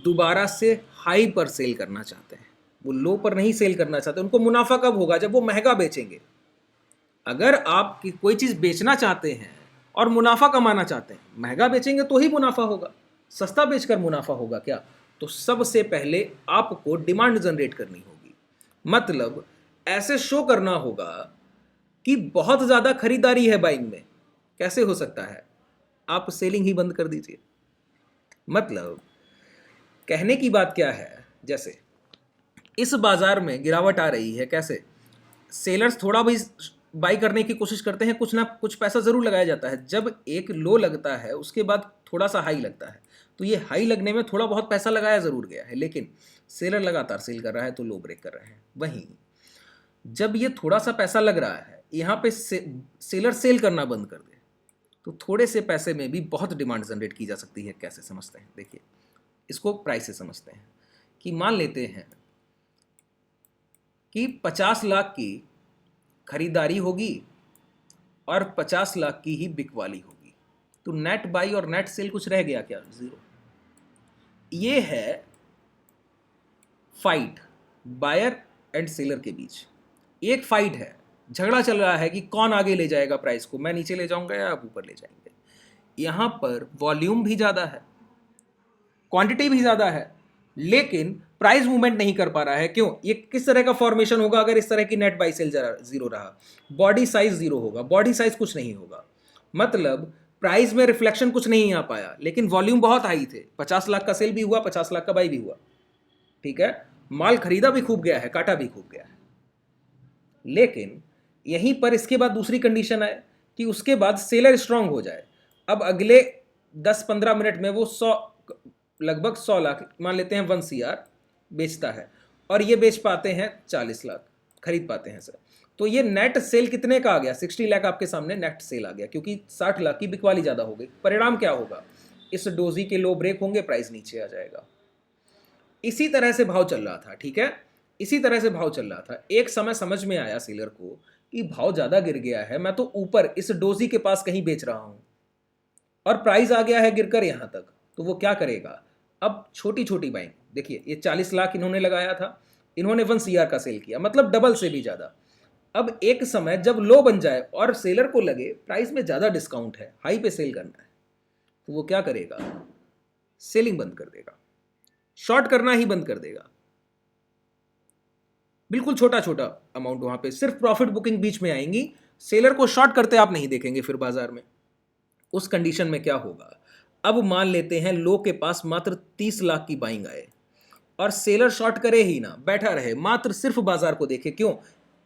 दोबारा से हाई पर सेल करना चाहते हैं, वो लो पर नहीं सेल करना चाहते। उनको मुनाफा कब होगा, जब वो महंगा बेचेंगे। अगर आप कोई चीज बेचना चाहते हैं और मुनाफा कमाना चाहते हैं, महंगा बेचेंगे तो ही मुनाफा होगा, सस्ता बेचकर मुनाफा होगा क्या? तो सबसे पहले आपको डिमांड जनरेट करनी होगी, मतलब ऐसे शो करना होगा कि बहुत ज्यादा खरीदारी है बाइंग में। कैसे हो सकता है? आप सेलिंग ही बंद कर दीजिए। मतलब कहने की बात क्या है, जैसे इस बाजार में गिरावट आ रही है, कैसे सेलर्स थोड़ा भी बाई करने की कोशिश करते हैं, कुछ ना कुछ पैसा जरूर लगाया जाता है। जब एक लो लगता है उसके बाद थोड़ा सा हाई लगता है, तो ये हाई लगने में थोड़ा बहुत पैसा लगाया जरूर गया है, लेकिन सेलर लगातार सेल कर रहा है तो लो ब्रेक कर रहे हैं। वहीं जब ये थोड़ा सा पैसा लग रहा है, यहाँ पे सेलर सेल करना बंद कर दे, तो थोड़े से पैसे में भी बहुत डिमांड जनरेट की जा सकती है। कैसे समझते हैं, देखिए इसको प्राइस से समझते हैं। कि मान लेते हैं कि 50 लाख की खरीदारी होगी और 50 लाख की ही बिकवाली होगी, तो नेट बाई और नेट सेल कुछ रह गया क्या? जीरो। ये है फाइट बायर एंड सेलर के बीच। एक फाइट है, झगड़ा चल रहा है कि कौन आगे ले जाएगा प्राइस को, मैं नीचे ले जाऊंगा या आप ऊपर ले जाएंगे। यहां पर वॉल्यूम भी ज्यादा है, क्वांटिटी भी ज्यादा है, लेकिन प्राइस मूवमेंट नहीं कर पा रहा है। क्यों? ये किस तरह का फॉर्मेशन होगा अगर इस तरह की नेट बाई सेल जीरो रहा? बॉडी साइज जीरो होगा, बॉडी साइज कुछ नहीं होगा, मतलब प्राइस में रिफ्लेक्शन कुछ नहीं आ पाया। लेकिन वॉल्यूम बहुत हाई थे, 50 लाख का सेल भी हुआ, 50 लाख का बाई भी हुआ, ठीक है, माल खरीदा भी खूब गया है, काटा भी खूब गया है। लेकिन यहीं पर इसके बाद दूसरी कंडीशन है कि उसके बाद सेलर स्ट्रांग हो जाए। अब अगले 10-15 मिनट में वो लगभग 100 लाख, मान लेते हैं 1 CR बेचता है, और ये बेच पाते हैं 40 लाख, खरीद पाते हैं सर। तो ये नेट सेल कितने का आ गया? 60 लाख आपके सामने नेट सेल आ गया, क्योंकि 60 लाख की बिकवाली ज़्यादा हो गई। परिणाम क्या होगा? इस डोजी के लो ब्रेक होंगे, प्राइस नीचे आ जाएगा। इसी तरह से भाव चल रहा था, ठीक है, इसी तरह से भाव चल रहा था। एक समय समझ में आया सेलर को कि भाव ज़्यादा गिर गया है, मैं तो ऊपर इस डोजी के पास कहीं बेच रहा हूँ और प्राइस आ गया है गिरकर यहाँ तक। तो वो क्या करेगा? अब छोटी छोटी बाइंग, देखिए ये 40 लाख इन्होंने लगाया था, इन्होंने 1 CR का सेल किया, मतलब डबल से भी ज़्यादा। अब एक समय जब लो बन जाए और सेलर को लगे प्राइस में ज़्यादा डिस्काउंट है, हाई पे सेल करना है, तो वो क्या करेगा? सेलिंग बंद कर देगा, शॉर्ट करना ही बंद कर देगा। बिल्कुल छोटा छोटा अमाउंट वहां पे, सिर्फ प्रॉफिट बुकिंग बीच में आएंगी, सेलर को शॉर्ट करते आप नहीं देखेंगे फिर बाजार में। उस कंडीशन में क्या होगा? अब मान लेते हैं लो के पास मात्र 30 लाख की बाइंग आए और सेलर शॉर्ट करे ही ना, बैठा रहे, मात्र सिर्फ बाजार को देखे। क्यों?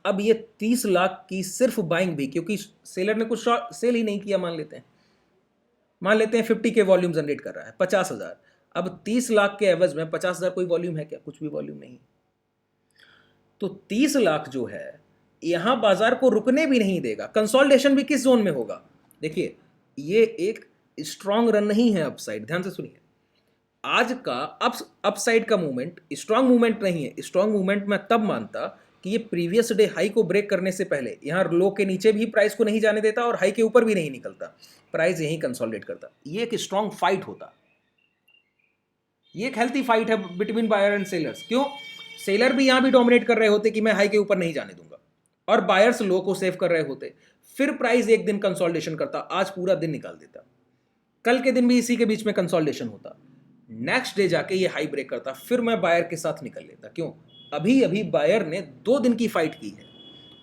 अब ये 30 लाख की सिर्फ बाइंग भी, क्योंकि सेलर ने कुछ सेल ही नहीं किया, मान लेते हैं 50 के वॉल्यूम जनरेट कर रहा है, 50,000। अब 30 लाख के एवज में 50,000 कोई वॉल्यूम है क्या? कुछ भी वॉल्यूम नहीं। तो 30 लाख जो है यहां बाजार को रुकने भी नहीं देगा। कंसोलिडेशन भी किस जोन में होगा? देखिए ये एक स्ट्रांग रन नहीं है अपसाइड, ध्यान से सुनिए। आज का अपसाइड का मूवमेंट स्ट्रांग मूवमेंट नहीं है। स्ट्रांग मूवमेंट मैं तब मानता कि ये प्रीवियस डे हाई को ब्रेक करने से पहले यहां लो के नीचे भी प्राइस को नहीं जाने देता और हाई के ऊपर भी नहीं निकलता, प्राइस यहीं कंसोलिडेट करता। ये एक स्ट्रांग फाइट होता, ये एक हेल्थी फाइट है बिटवीन बायर एंड सेलर्स। क्यों? सेलर भी यहां भी डोमिनेट कर रहे होते कि मैं हाई के ऊपर नहीं जाने दूंगा, और बायर्स लो को सेव कर रहे होते। फिर प्राइस एक दिन कंसोलिडेशन करता, आज पूरा दिन निकाल देता, कल के दिन भी इसी के बीच में कंसोलिडेशन होता, नेक्स्ट डे जाके ये हाई ब्रेक करता, फिर मैं बायर के साथ निकल लेता। क्यों? अभी अभी बायर ने 2 दिन की फाइट की है।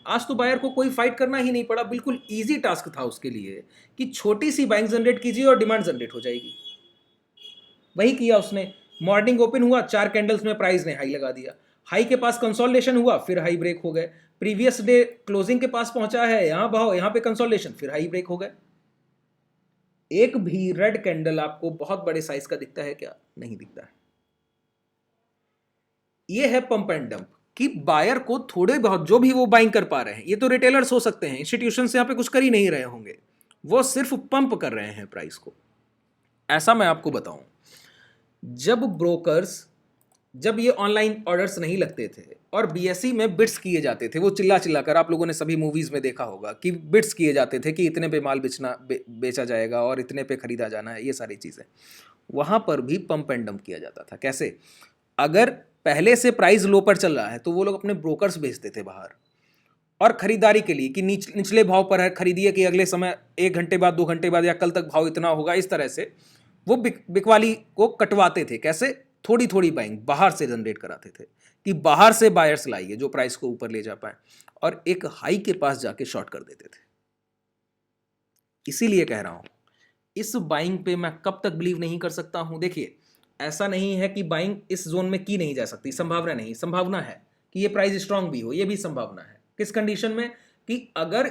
आज तो बायर को कोई फाइट करना ही नहीं पड़ा, बिल्कुल इजी टास्क था उसके लिए कि छोटी सी बाइंग जनरेट कीजिए और डिमांड जनरेट हो जाएगी। वही किया उसने। मॉर्निंग ओपन हुआ, 4 कैंडल्स में प्राइस ने हाई लगा दिया, हाई के पास कंसोलिडेशन हुआ, फिर हाई ब्रेक हो गए। प्रीवियस डे क्लोजिंग के पास पहुंचा है, यहां भाव, यहां पे कंसोलिडेशन, फिर हाई ब्रेक हो गए। एक भी रेड कैंडल आपको बहुत बड़े साइज का दिखता है क्या? नहीं दिखता है। ये है पंप एंड डंप, कि बायर को थोड़े बहुत जो भी वो बाइंग कर पा रहे हैं, ये तो रिटेलर्स हो सकते हैं, इंस्टीट्यूशंस यहां पे कुछ कर ही नहीं रहे होंगे, वो सिर्फ पंप कर रहे हैं प्राइस को। ऐसा मैं आपको बताऊं, जब ब्रोकर्स, जब ये ऑनलाइन ऑर्डर्स नहीं लगते थे और बीएसई में बिड्स किए जाते थे, वो चिल्ला चिल्ला कर, आप लोगों ने सभी मूवीज़ में देखा होगा कि बिड्स किए जाते थे कि इतने पे माल बेचा जाएगा और इतने पे खरीदा जाना है, ये सारी चीज़ें, वहाँ पर भी पंप एंड डंप किया जाता था। कैसे? अगर पहले से प्राइस लो पर चल रहा है तो वो लोग अपने ब्रोकर्स भेजते थे बाहर और खरीदारी के लिए कि निचले भाव पर है, खरीदिए कि अगले समय 1 घंटे बाद 2 घंटे बाद या कल तक भाव इतना होगा, इस तरह से वो बिकवाली को कटवाते थे। कैसे? थोड़ी थोड़ी बाइंग बाहर से जनरेट कराते थे कि बाहर से बायर्स लाइए जो प्राइस को ऊपर ले जा पाए, और एक हाई के पास जाके शॉर्ट कर देते थे। इसीलिए कह रहा हूं, इस बाइंग पे मैं कब तक बिलीव नहीं कर सकता हूं। देखिए, ऐसा नहीं है कि बाइंग इस जोन में की नहीं जा सकती, संभावना नहीं, संभावना है कि ये प्राइस स्ट्रांग भी हो, ये भी संभावना है। किस कंडीशन में? कि अगर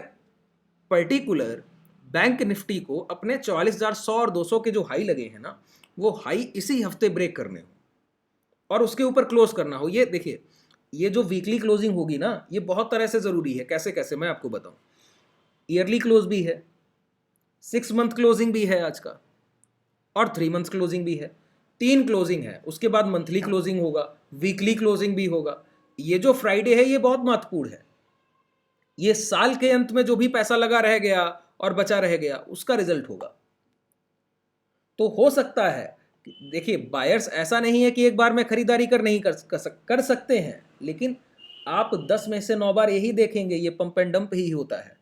पर्टिकुलर बैंक निफ्टी को अपने 44,100 और 200 के जो हाई लगे हैं ना, वो हाई इसी हफ्ते ब्रेक करने हो और उसके ऊपर क्लोज करना हो। ये देखिए, ये जो वीकली क्लोजिंग होगी ना, ये बहुत तरह से जरूरी है। कैसे कैसे मैं आपको बताऊं। ईयरली क्लोज भी है, 6 मंथ क्लोजिंग भी है आज का, और 3 मंथ क्लोजिंग भी है। 3 क्लोजिंग है, उसके बाद मंथली क्लोजिंग होगा, वीकली क्लोजिंग भी होगा। ये जो फ्राइडे है ये बहुत महत्वपूर्ण है। ये साल के अंत में जो भी पैसा लगा रह गया और बचा रह गया उसका रिजल्ट होगा। तो हो सकता है, देखिए बायर्स ऐसा नहीं है कि एक बार में खरीदारी नहीं कर सकते हैं, लेकिन आप 10 में से 9 बार यही देखेंगे, ये पंप एंड डंप ही होता है।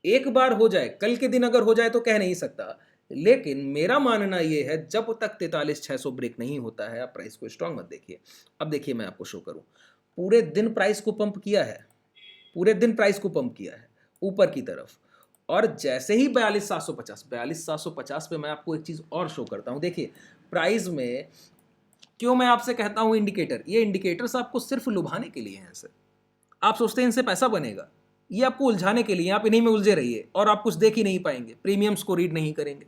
एक बार हो जाए, कल के दिन अगर हो जाए तो कह नहीं सकता, लेकिन मेरा मानना यह है जब तक 43,600 ब्रेक नहीं होता है आप प्राइस को स्ट्रांग मत देखिए। अब देखिए, मैं आपको शो करूं, पूरे दिन प्राइस को पंप किया है, पूरे दिन प्राइस को पंप किया है ऊपर की तरफ, और जैसे ही 42,750 पे मैं आपको एक चीज और शो करता हूं। देखिए प्राइस में क्यों मैं आपसे कहता हूं इंडिकेटर, ये इंडिकेटर्स आपको सिर्फ लुभाने के लिए हैं सर। आप सोचते हैं इनसे पैसा बनेगा, ये आपको उलझाने के लिए, आप इन्हीं में उलझे रहिए और आप कुछ देख ही नहीं पाएंगे, प्रीमियम्स को रीड नहीं करेंगे।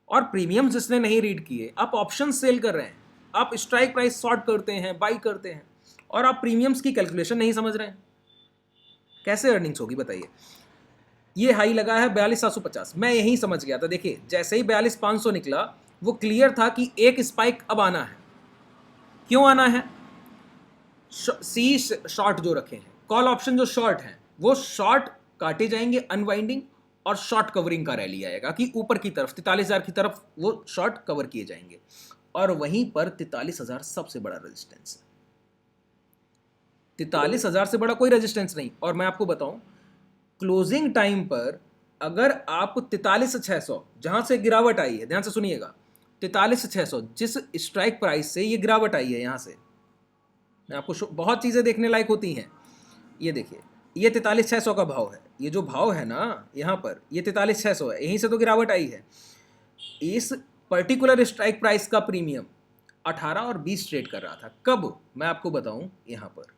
और प्रीमियम्स जिसने नहीं रीड किए, आप ऑप्शन सेल कर रहे हैं, आप स्ट्राइक प्राइस शॉर्ट करते हैं, बाई करते हैं, और आप प्रीमियम्स की कैलकुलेशन नहीं समझ रहे हैं, कैसे अर्निंग्स होगी बताइए। ये हाई लगा है 42,750, मैं यही समझ गया था। देखिए जैसे ही 42,500 निकला, वो क्लियर था कि एक स्पाइक अब आना है। क्यों आना है? सी शॉर्ट जो रखे हैं, कॉल ऑप्शन जो शॉर्ट हैं, वो शॉर्ट काटे जाएंगे, अनवाइंडिंग और शॉर्ट कवरिंग का रैली आएगा कि ऊपर की तरफ 43,000 की तरफ वो शॉर्ट कवर किए जाएंगे, और वहीं पर 43,000 सबसे बड़ा रेजिस्टेंस है। 43,000 से बड़ा कोई रेजिस्टेंस नहीं। और मैं आपको बताऊं, क्लोजिंग टाइम पर अगर आप 43,600 जहां से गिरावट आई है, ध्यान से सुनिएगा, 43,600 जिस स्ट्राइक प्राइस से ये गिरावट आई है, यहां से मैं आपको बहुत चीजें देखने लायक होती हैं। ये देखिए, ये 43,600 का भाव है, ये जो भाव है ना यहाँ पर, ये 43,600 है, यहीं से तो गिरावट आई है। इस पर्टिकुलर स्ट्राइक प्राइस का प्रीमियम 18 और 20 ट्रेड कर रहा था। कब? मैं आपको बताऊं, यहाँ पर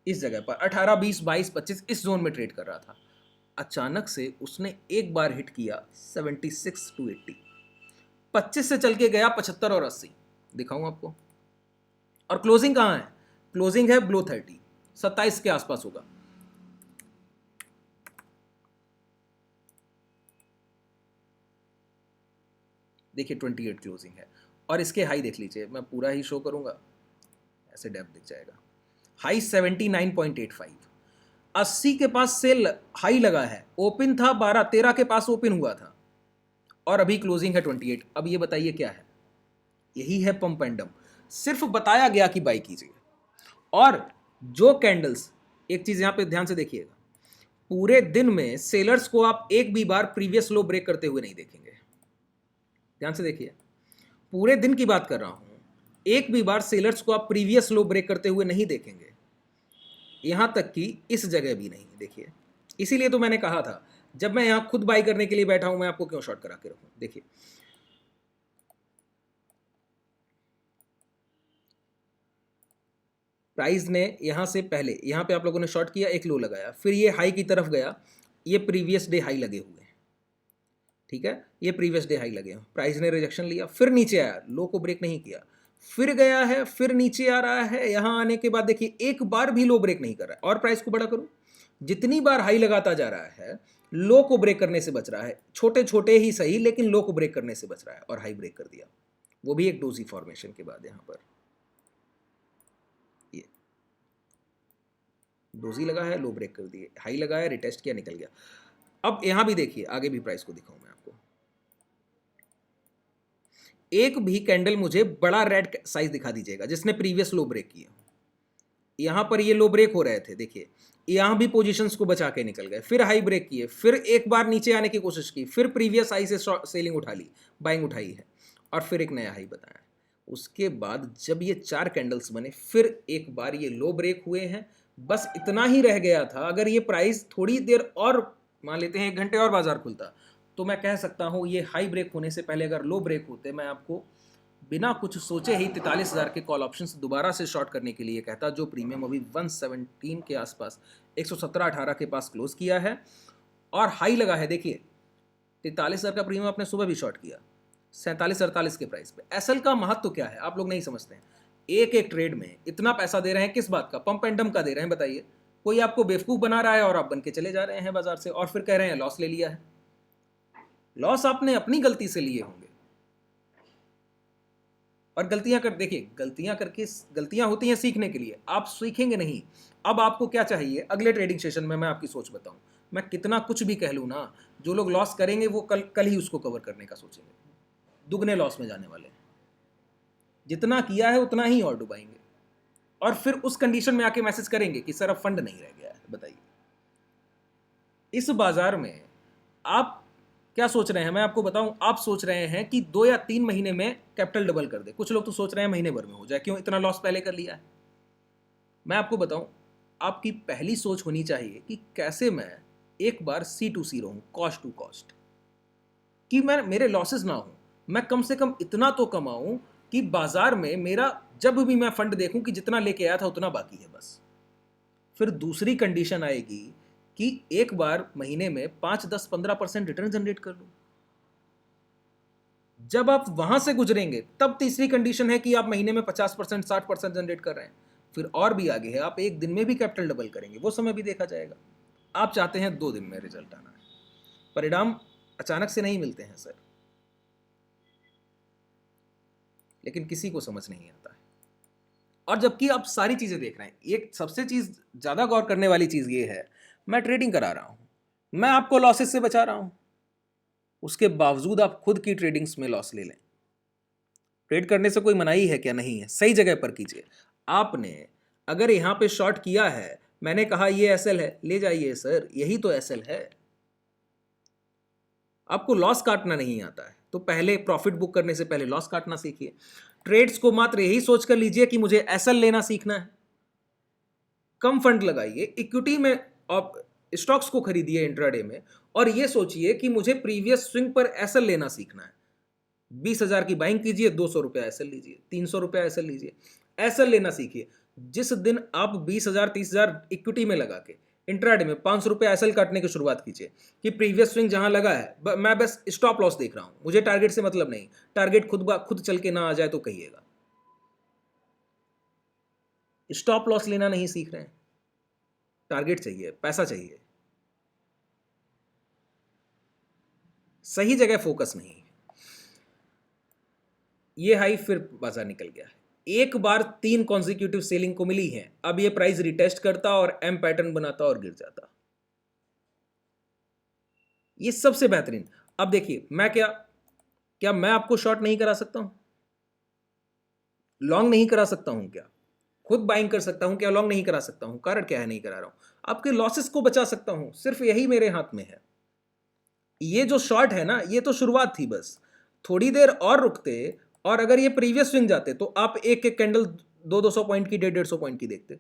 इस जगह पर 18, 20, 22, 25 इस जोन में ट्रेड कर रहा था। अचानक से उसने एक बार हिट किया 76 to 80, 25 से चल के गया 75 और 80, दिखाऊं आपको। और क्लोजिंग कहां है? क्लोजिंग है ब्लो 30, 27 के आसपास होगा। देखिए 28 क्लोजिंग है, और इसके हाई देख लीजिए, मैं पूरा ही शो करूंगा, ऐसे डेप्थ दिख जाएगा। हाई 79.85, 80 के पास सेल हाई लगा है, ओपन था 12-13 के पास ओपन हुआ था, और अभी क्लोजिंग है 28। अब ये बताइए क्या है? यही है पंप एंड डंप। सिर्फ बताया गया कि बाई कीजिए। और जो कैंडल्स, एक चीज यहां पे ध्यान से देखिएगा, पूरे दिन में सेलर्स को आप एक भी बार प्रीवियस लो ब्रेक करते हुए नहीं देखेंगे। ध्यान से देखिए, पूरे दिन की बात कर रहा हूं, एक भी बार सेलर्स को आप प्रीवियस लो ब्रेक करते हुए नहीं देखेंगे, यहां तक कि इस जगह भी नहीं। देखिए, इसीलिए तो मैंने कहा था जब मैं यहां खुद बाई करने के लिए बैठा हूं, मैं आपको क्यों शॉर्ट करा के रखूं। देखिए प्राइस ने यहां से पहले यहां पे आप लोगों ने शॉर्ट किया, एक लो लगाया, फिर ये हाई की तरफ गया, ये प्रीवियस डे हाई लगे हुए हैं, ठीक है, ये प्रीवियस डे हाई लगे हैं, प्राइस ने रिजेक्शन लिया, फिर नीचे आया, लो को ब्रेक नहीं किया, फिर गया है, फिर नीचे आ रहा है। यहां आने के बाद देखिए एक बार भी लो ब्रेक नहीं कर रहा है। और प्राइस को बड़ा करूं, जितनी बार हाई लगाता जा रहा है लो को ब्रेक करने से बच रहा है, छोटे छोटे ही सही लेकिन लो को ब्रेक करने से बच रहा है, और हाई ब्रेक कर दिया, वो भी एक डोजी फॉर्मेशन के बाद। यहां पर ये डोजी लगा है, लो ब्रेक कर दिए, हाई लगाया, रिटेस्ट किया, निकल गया। अब यहां भी देखिए, आगे भी प्राइस को दिखाऊं मैं आपको, एक भी कैंडल मुझे बड़ा रेड साइज दिखा दीजिएगा जिसने प्रीवियस लो ब्रेक किया। यहां पर ये लो ब्रेक हो रहे थे, देखिए यहां भी पोजीशंस को बचा के निकल गए, फिर हाई ब्रेक किए, फिर एक बार नीचे आने की कोशिश की, फिर प्रीवियस हाई से सेलिंग उठा ली, बाइंग उठाई है, और फिर एक नया हाई बताया। उसके बाद जब ये 4 कैंडल्स बने, फिर एक बार ये लो ब्रेक हुए हैं, बस इतना ही रह गया था। अगर ये प्राइस थोड़ी देर और, मान लेते हैं 1 घंटे और बाजार खुलता, तो मैं कह सकता हूं ये हाई ब्रेक होने से पहले अगर लो ब्रेक होते, मैं आपको बिना कुछ सोचे ही 43,000 के कॉल ऑप्शंस दोबारा से शॉर्ट करने के लिए कहता, जो प्रीमियम अभी 117 के आसपास, 117.18 के पास क्लोज किया है, और हाई लगा है देखिए 43,000 का प्रीमियम आपने सुबह भी शॉर्ट किया 47-48 के प्राइस पे। एसएल का महत्व क्या है आप लोग नहीं समझते हैं। एक एक ट्रेड में इतना पैसा दे रहे हैं, किस बात का? पंप एंड डंप का दे रहे हैं, बताइए। कोई आपको बेवकूफ बना रहा है और आप बन के चले जा रहे हैं बाजार से, और फिर कह रहे हैं लॉस ले लिया है। लॉस आपने अपनी गलती से लिए होंगे, और गलतियां कर, देखिए गलतियां करके, गलतियां होती हैं सीखने के लिए, आप सीखेंगे नहीं। अब आपको क्या चाहिए? अगले ट्रेडिंग सेशन में मैं आपकी सोच बताऊं। मैं कितना कुछ भी कह लूं ना, जो लोग लॉस करेंगे वो कल कल ही उसको कवर करने का सोचेंगे, दुगने लॉस में जाने वाले हैं। जितना किया है उतना ही और डुबाएंगे, और फिर उस कंडीशन में आके मैसेज करेंगे कि सर अब फंड नहीं रह गया है। बताइए, इस बाजार में आप क्या सोच रहे हैं? मैं आपको बताऊं, आप सोच रहे हैं कि 2 या 3 महीने में कैपिटल डबल कर दे, कुछ लोग तो सोच रहे हैं महीने भर में हो जाए। क्यों? इतना लॉस पहले कर लिया है। मैं आपको बताऊं, आपकी पहली सोच होनी चाहिए कि कैसे मैं एक बार C2C रहूं, कॉस्ट टू कॉस्ट, कि मैं, मेरे लॉसेस ना हो, मैं कम से कम इतना तो कमाऊं कि बाजार में मेरा जब भी मैं फंड देखूं कि जितना लेके आया था उतना बाकी है बस। फिर दूसरी कंडीशन आएगी कि एक बार महीने में 5, 10, 15% रिटर्न जनरेट कर लो। जब आप वहां से गुजरेंगे तब तीसरी कंडीशन है कि आप महीने में 50%, 60% जनरेट कर रहे हैं। फिर और भी आगे है, आप एक दिन में भी कैपिटल डबल करेंगे, वो समय भी देखा जाएगा। आप चाहते हैं 2 दिन में रिजल्ट आना है, परिणाम अचानक से नहीं मिलते हैं सर, लेकिन किसी को समझ नहीं आता है। और जबकि आप सारी चीजें देख रहे हैं, एक सबसे चीज ज्यादा गौर करने वाली चीज ये है, मैं ट्रेडिंग करा रहा हूं, मैं आपको लॉसेस से बचा रहा हूं, उसके बावजूद आप खुद की ट्रेडिंग्स में लॉस ले लें। ट्रेड करने से कोई मनाही है क्या? नहीं है, सही जगह पर कीजिए। आपने अगर यहां पे शॉर्ट किया है, मैंने कहा ये एसएल है, ले जाइए सर, यही तो एसएल है। आपको लॉस काटना नहीं आता है तो पहले प्रॉफिट बुक करने से पहले लॉस काटना सीखिए। ट्रेड्स को मात्र यही सोचकर लीजिए कि मुझे एसएल लेना सीखना है। कम फंड लगाइए, इक्विटी में आप स्टॉक्स को खरीदिए इंट्राडे में, और ये सोचिए कि मुझे प्रीवियस स्विंग पर एसएल लेना सीखना है। 20,000 की बाइंग कीजिए, 200 रुपया एसएल लीजिए, 300 रुपया एसएल लीजिए, एसएल लेना सीखिए। जिस दिन आप 20,000, 30,000 इक्विटी में लगा के इंट्राडे में 500 रुपया एसएल काटने की शुरुआत कीजिए कि प्रीवियस स्विंग जहां लगा है मैं बस स्टॉप लॉस देख रहा हूं, मुझे टारगेट से मतलब नहीं। टारगेट खुद चल के ना आ जाए तो कहिएगा। स्टॉप लॉस लेना नहीं सीख रहे हैं, टारगेट चाहिए, पैसा चाहिए, सही जगह फोकस नहीं। ये हाई, फिर बाजार निकल गया है। एक बार 3 कॉन्जिक्यूटिव सेलिंग को मिली है, अब ये प्राइस रिटेस्ट करता और एम पैटर्न बनाता और गिर जाता। ये सबसे बेहतरीन। अब देखिए, मैं क्या मैं आपको शॉर्ट नहीं करा सकता हूं? लॉन्ग नहीं करा सकता हूं क्या? खुद बाइंग कर सकता हूं क्या? लॉन्ग नहीं करा सकता हूं? कारण क्या है नहीं करा रहा हूं? आपके लॉसेस को बचा सकता हूं, सिर्फ यही मेरे हाथ में है। ये जो शॉर्ट है ना, ये तो शुरुआत थी बस। थोड़ी देर और रुकते और अगर ये प्रीवियस स्विंग जाते तो आप एक एक कैंडल 200 पॉइंट की, 150 पॉइंट की देखते।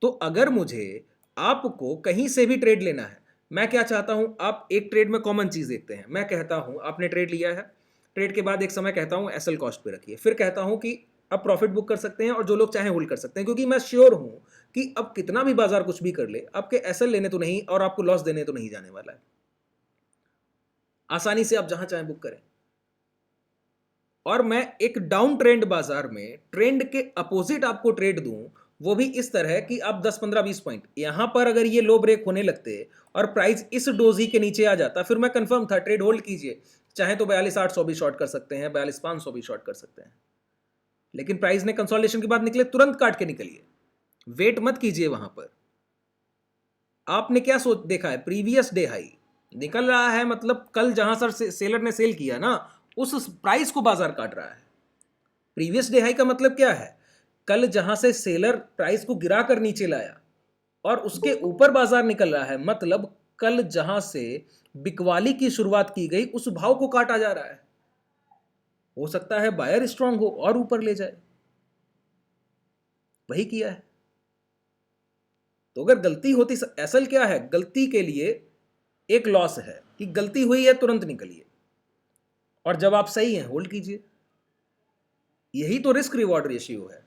तो अगर मुझे आपको कहीं से भी ट्रेड लेना है, मैं क्या चाहता हूं, आप एक ट्रेड में कॉमन चीज देखते हैं। मैं कहता हूं आपने ट्रेड लिया है, ट्रेड के बाद एक समय कहता हूं एसएल कॉस्ट पे रखिए, फिर कहता हूं कि अब प्रॉफिट बुक कर सकते हैं और जो लोग चाहें होल्ड कर सकते हैं, क्योंकि मैं श्योर हूं कि अब कितना भी बाजार कुछ भी कर ले, आपके एसएल लेने तो नहीं और आपको लॉस देने तो नहीं जाने वाला है। आसानी से आप जहां चाहें बुक करें। और मैं एक डाउन ट्रेंड बाजार में ट्रेंड के अपोजिट आपको ट्रेड दूं वो भी इस तरह कि आप 10 15 20 पॉइंट यहां पर अगर ये लो ब्रेक होने लगते और प्राइस इस डोजी के नीचे आ जाता, फिर मैं कंफर्म था ट्रेड होल्ड कीजिए, चाहे तो 42,800 भी शॉर्ट कर सकते हैं, 42,500 भी शॉर्ट कर सकते हैं। लेकिन प्राइस ने कंसोलिडेशन के बाद निकले, तुरंत काट के निकलिए, वेट मत कीजिए वहां पर। आपने क्या सोच देखा है, प्रीवियस डे हाई निकल रहा है, मतलब कल जहां सर सेलर ने सेल किया ना, उस प्राइस को बाजार काट रहा है। प्रीवियस डे हाई का मतलब क्या है, कल जहां से सेलर प्राइस को गिरा कर नीचे लाया और उसके ऊपर बाजार निकल रहा है, मतलब कल जहां से बिकवाली की शुरुआत की गई उस भाव को काटा जा रहा है। हो सकता है बायर स्ट्रांग हो और ऊपर ले जाए, वही किया है। तो अगर गलती होती, असल क्या है, गलती के लिए एक लॉस है कि गलती हुई है तुरंत निकलिए, और जब आप सही हैं होल्ड कीजिए। यही तो रिस्क रिवॉर्ड रेशियो है।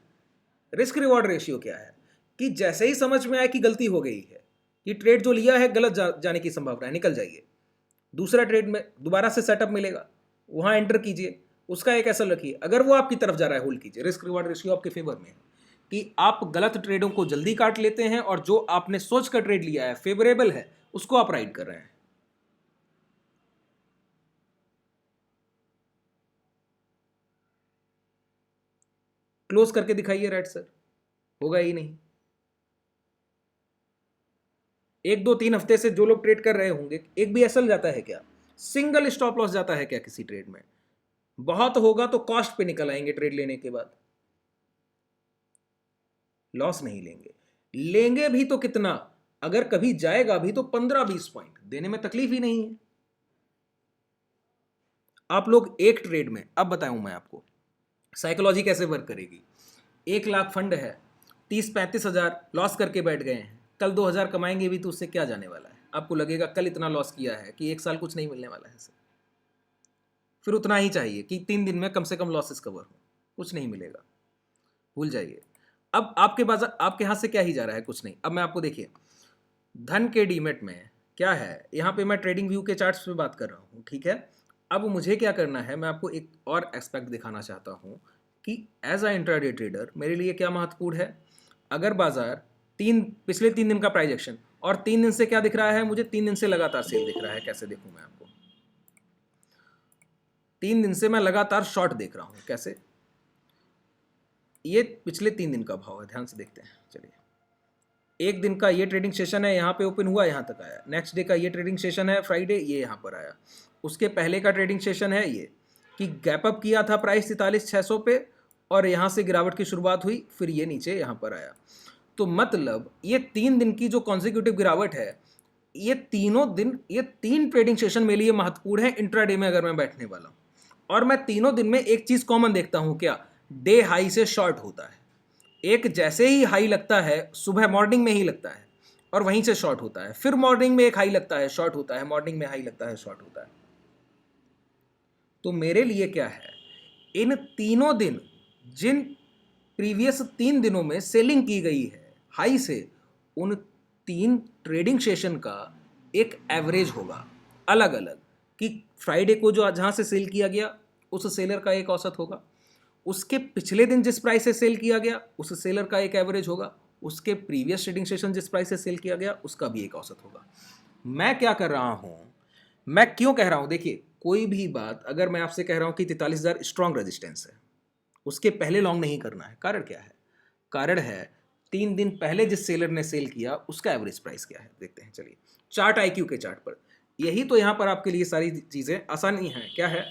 रिस्क रिवॉर्ड रेशियो क्या है कि जैसे ही समझ में आए कि गलती हो गई है, कि ट्रेड जो लिया है गलत जाने की संभावना है, निकल जाइए, दूसरा ट्रेड में दोबारा से सेटअप मिलेगा, वहां एंटर कीजिए, उसका एक एसल रखिए, अगर वो आपकी तरफ जा रहा है होल्ड कीजिए। रिस्क रिवॉर्ड रेशियो आपके फेवर में है कि आप गलत ट्रेडों को जल्दी काट लेते हैं और जो आपने सोच कर ट्रेड लिया है फेवरेबल है उसको आप राइड कर रहे हैं। क्लोज करके दिखाइए राइट सर, होगा ही नहीं। 1 2 3 हफ्ते से जो लोग ट्रेड कर रहे होंगे, एक भी एसल जाता है क्या, सिंगल स्टॉप लॉस जाता है क्या किसी ट्रेड में? बहुत होगा तो कॉस्ट पे निकल आएंगे ट्रेड लेने के बाद, लॉस नहीं लेंगे। लेंगे भी तो कितना, अगर कभी जाएगा भी तो 15 20 पॉइंट, देने में तकलीफ ही नहीं है। आप लोग एक ट्रेड में, अब बताऊं मैं आपको साइकोलॉजी कैसे वर्क करेगी। 1 लाख फंड है, 30 35 हज़ार लॉस करके बैठ गए हैं, कल 2 हज़ार कमाएंगे भी तो उससे क्या जाने वाला है? आपको लगेगा कल इतना लॉस किया है कि 1 साल कुछ नहीं मिलने वाला है सर। फिर उतना ही चाहिए कि 3 दिन में कम से कम लॉसेस कवर हो, कुछ नहीं मिलेगा, भूल जाइए। अब आपके बाजार, आपके हाथ से क्या ही जा रहा है, कुछ नहीं। अब मैं आपको देखिए धन के डीमेट में क्या है, यहाँ पे मैं ट्रेडिंग व्यू के चार्ट्स पे बात कर रहा हूँ, ठीक है। अब मुझे क्या करना है, मैं आपको एक और एस्पेक्ट दिखाना चाहता हूँ कि एज अ इंट्राडे ट्रेडर मेरे लिए क्या महत्वपूर्ण है। अगर बाजार पिछले 3 दिन का प्राइस एक्शन, और 3 दिन से क्या दिख रहा है मुझे, 3 दिन से लगातार सेल दिख रहा है। कैसे देखूं मैं आपको, 3 दिन से मैं लगातार शॉर्ट देख रहा हूं, कैसे, ये पिछले 3 दिन का भाव है, ध्यान से देखते हैं। चलिए, एक दिन का ये ट्रेडिंग सेशन है, यहाँ पे ओपन हुआ, यहाँ तक आया। नेक्स्ट डे का ये ट्रेडिंग सेशन है फ्राइडे, ये यहाँ पर आया। उसके पहले का ट्रेडिंग सेशन है ये कि गैप अप किया था प्राइस 43,600 पे, और यहाँ से गिरावट की शुरुआत हुई, फिर ये नीचे यहाँ पर आया। तो मतलब ये 3 दिन की जो कॉन्जिक्यूटिव गिरावट है, ये तीनों दिन, ये 3 ट्रेडिंग सेशन मेरे लिए महत्वपूर्ण है इंट्राडे में अगर मैं बैठने वाला हूँ। और मैं तीनों दिन में एक चीज़ कॉमन देखता हूँ, क्या, डे हाई से शॉर्ट होता है। एक जैसे ही हाई लगता है सुबह मॉर्निंग में ही लगता है और वहीं से शॉर्ट होता है, फिर मॉर्निंग में एक हाई लगता है शॉर्ट होता है, मॉर्निंग में हाई लगता है शॉर्ट होता है। तो मेरे लिए क्या है, इन तीनों दिन, जिन प्रीवियस 3 दिनों में सेलिंग की गई है हाई से, उन 3 ट्रेडिंग सेशन का एक एवरेज होगा अलग अलग, कि फ्राइडे को जो जहां से सेल किया गया उस सेलर का एक औसत होगा, उसके पिछले दिन जिस प्राइस से सेल किया गया उस सेलर का एक एवरेज होगा, उसके प्रीवियस ट्रेडिंग सेशन जिस प्राइस से सेल किया गया उसका भी एक औसत होगा। मैं क्या कर रहा हूं, मैं क्यों कह रहा हूं, देखिए कोई भी बात अगर मैं आपसे कह रहा हूं कि 43,000 स्ट्रॉन्ग रेजिस्टेंस है, उसके पहले लॉन्ग नहीं करना है। कारण क्या है, कारण है 3 दिन पहले जिस सेलर ने सेल किया उसका एवरेज प्राइस क्या है, देखते हैं। चलिए, चार्ट आईक्यू के चार्ट पर, यही तो यहाँ पर आपके लिए सारी चीज़ें आसानी है। क्या है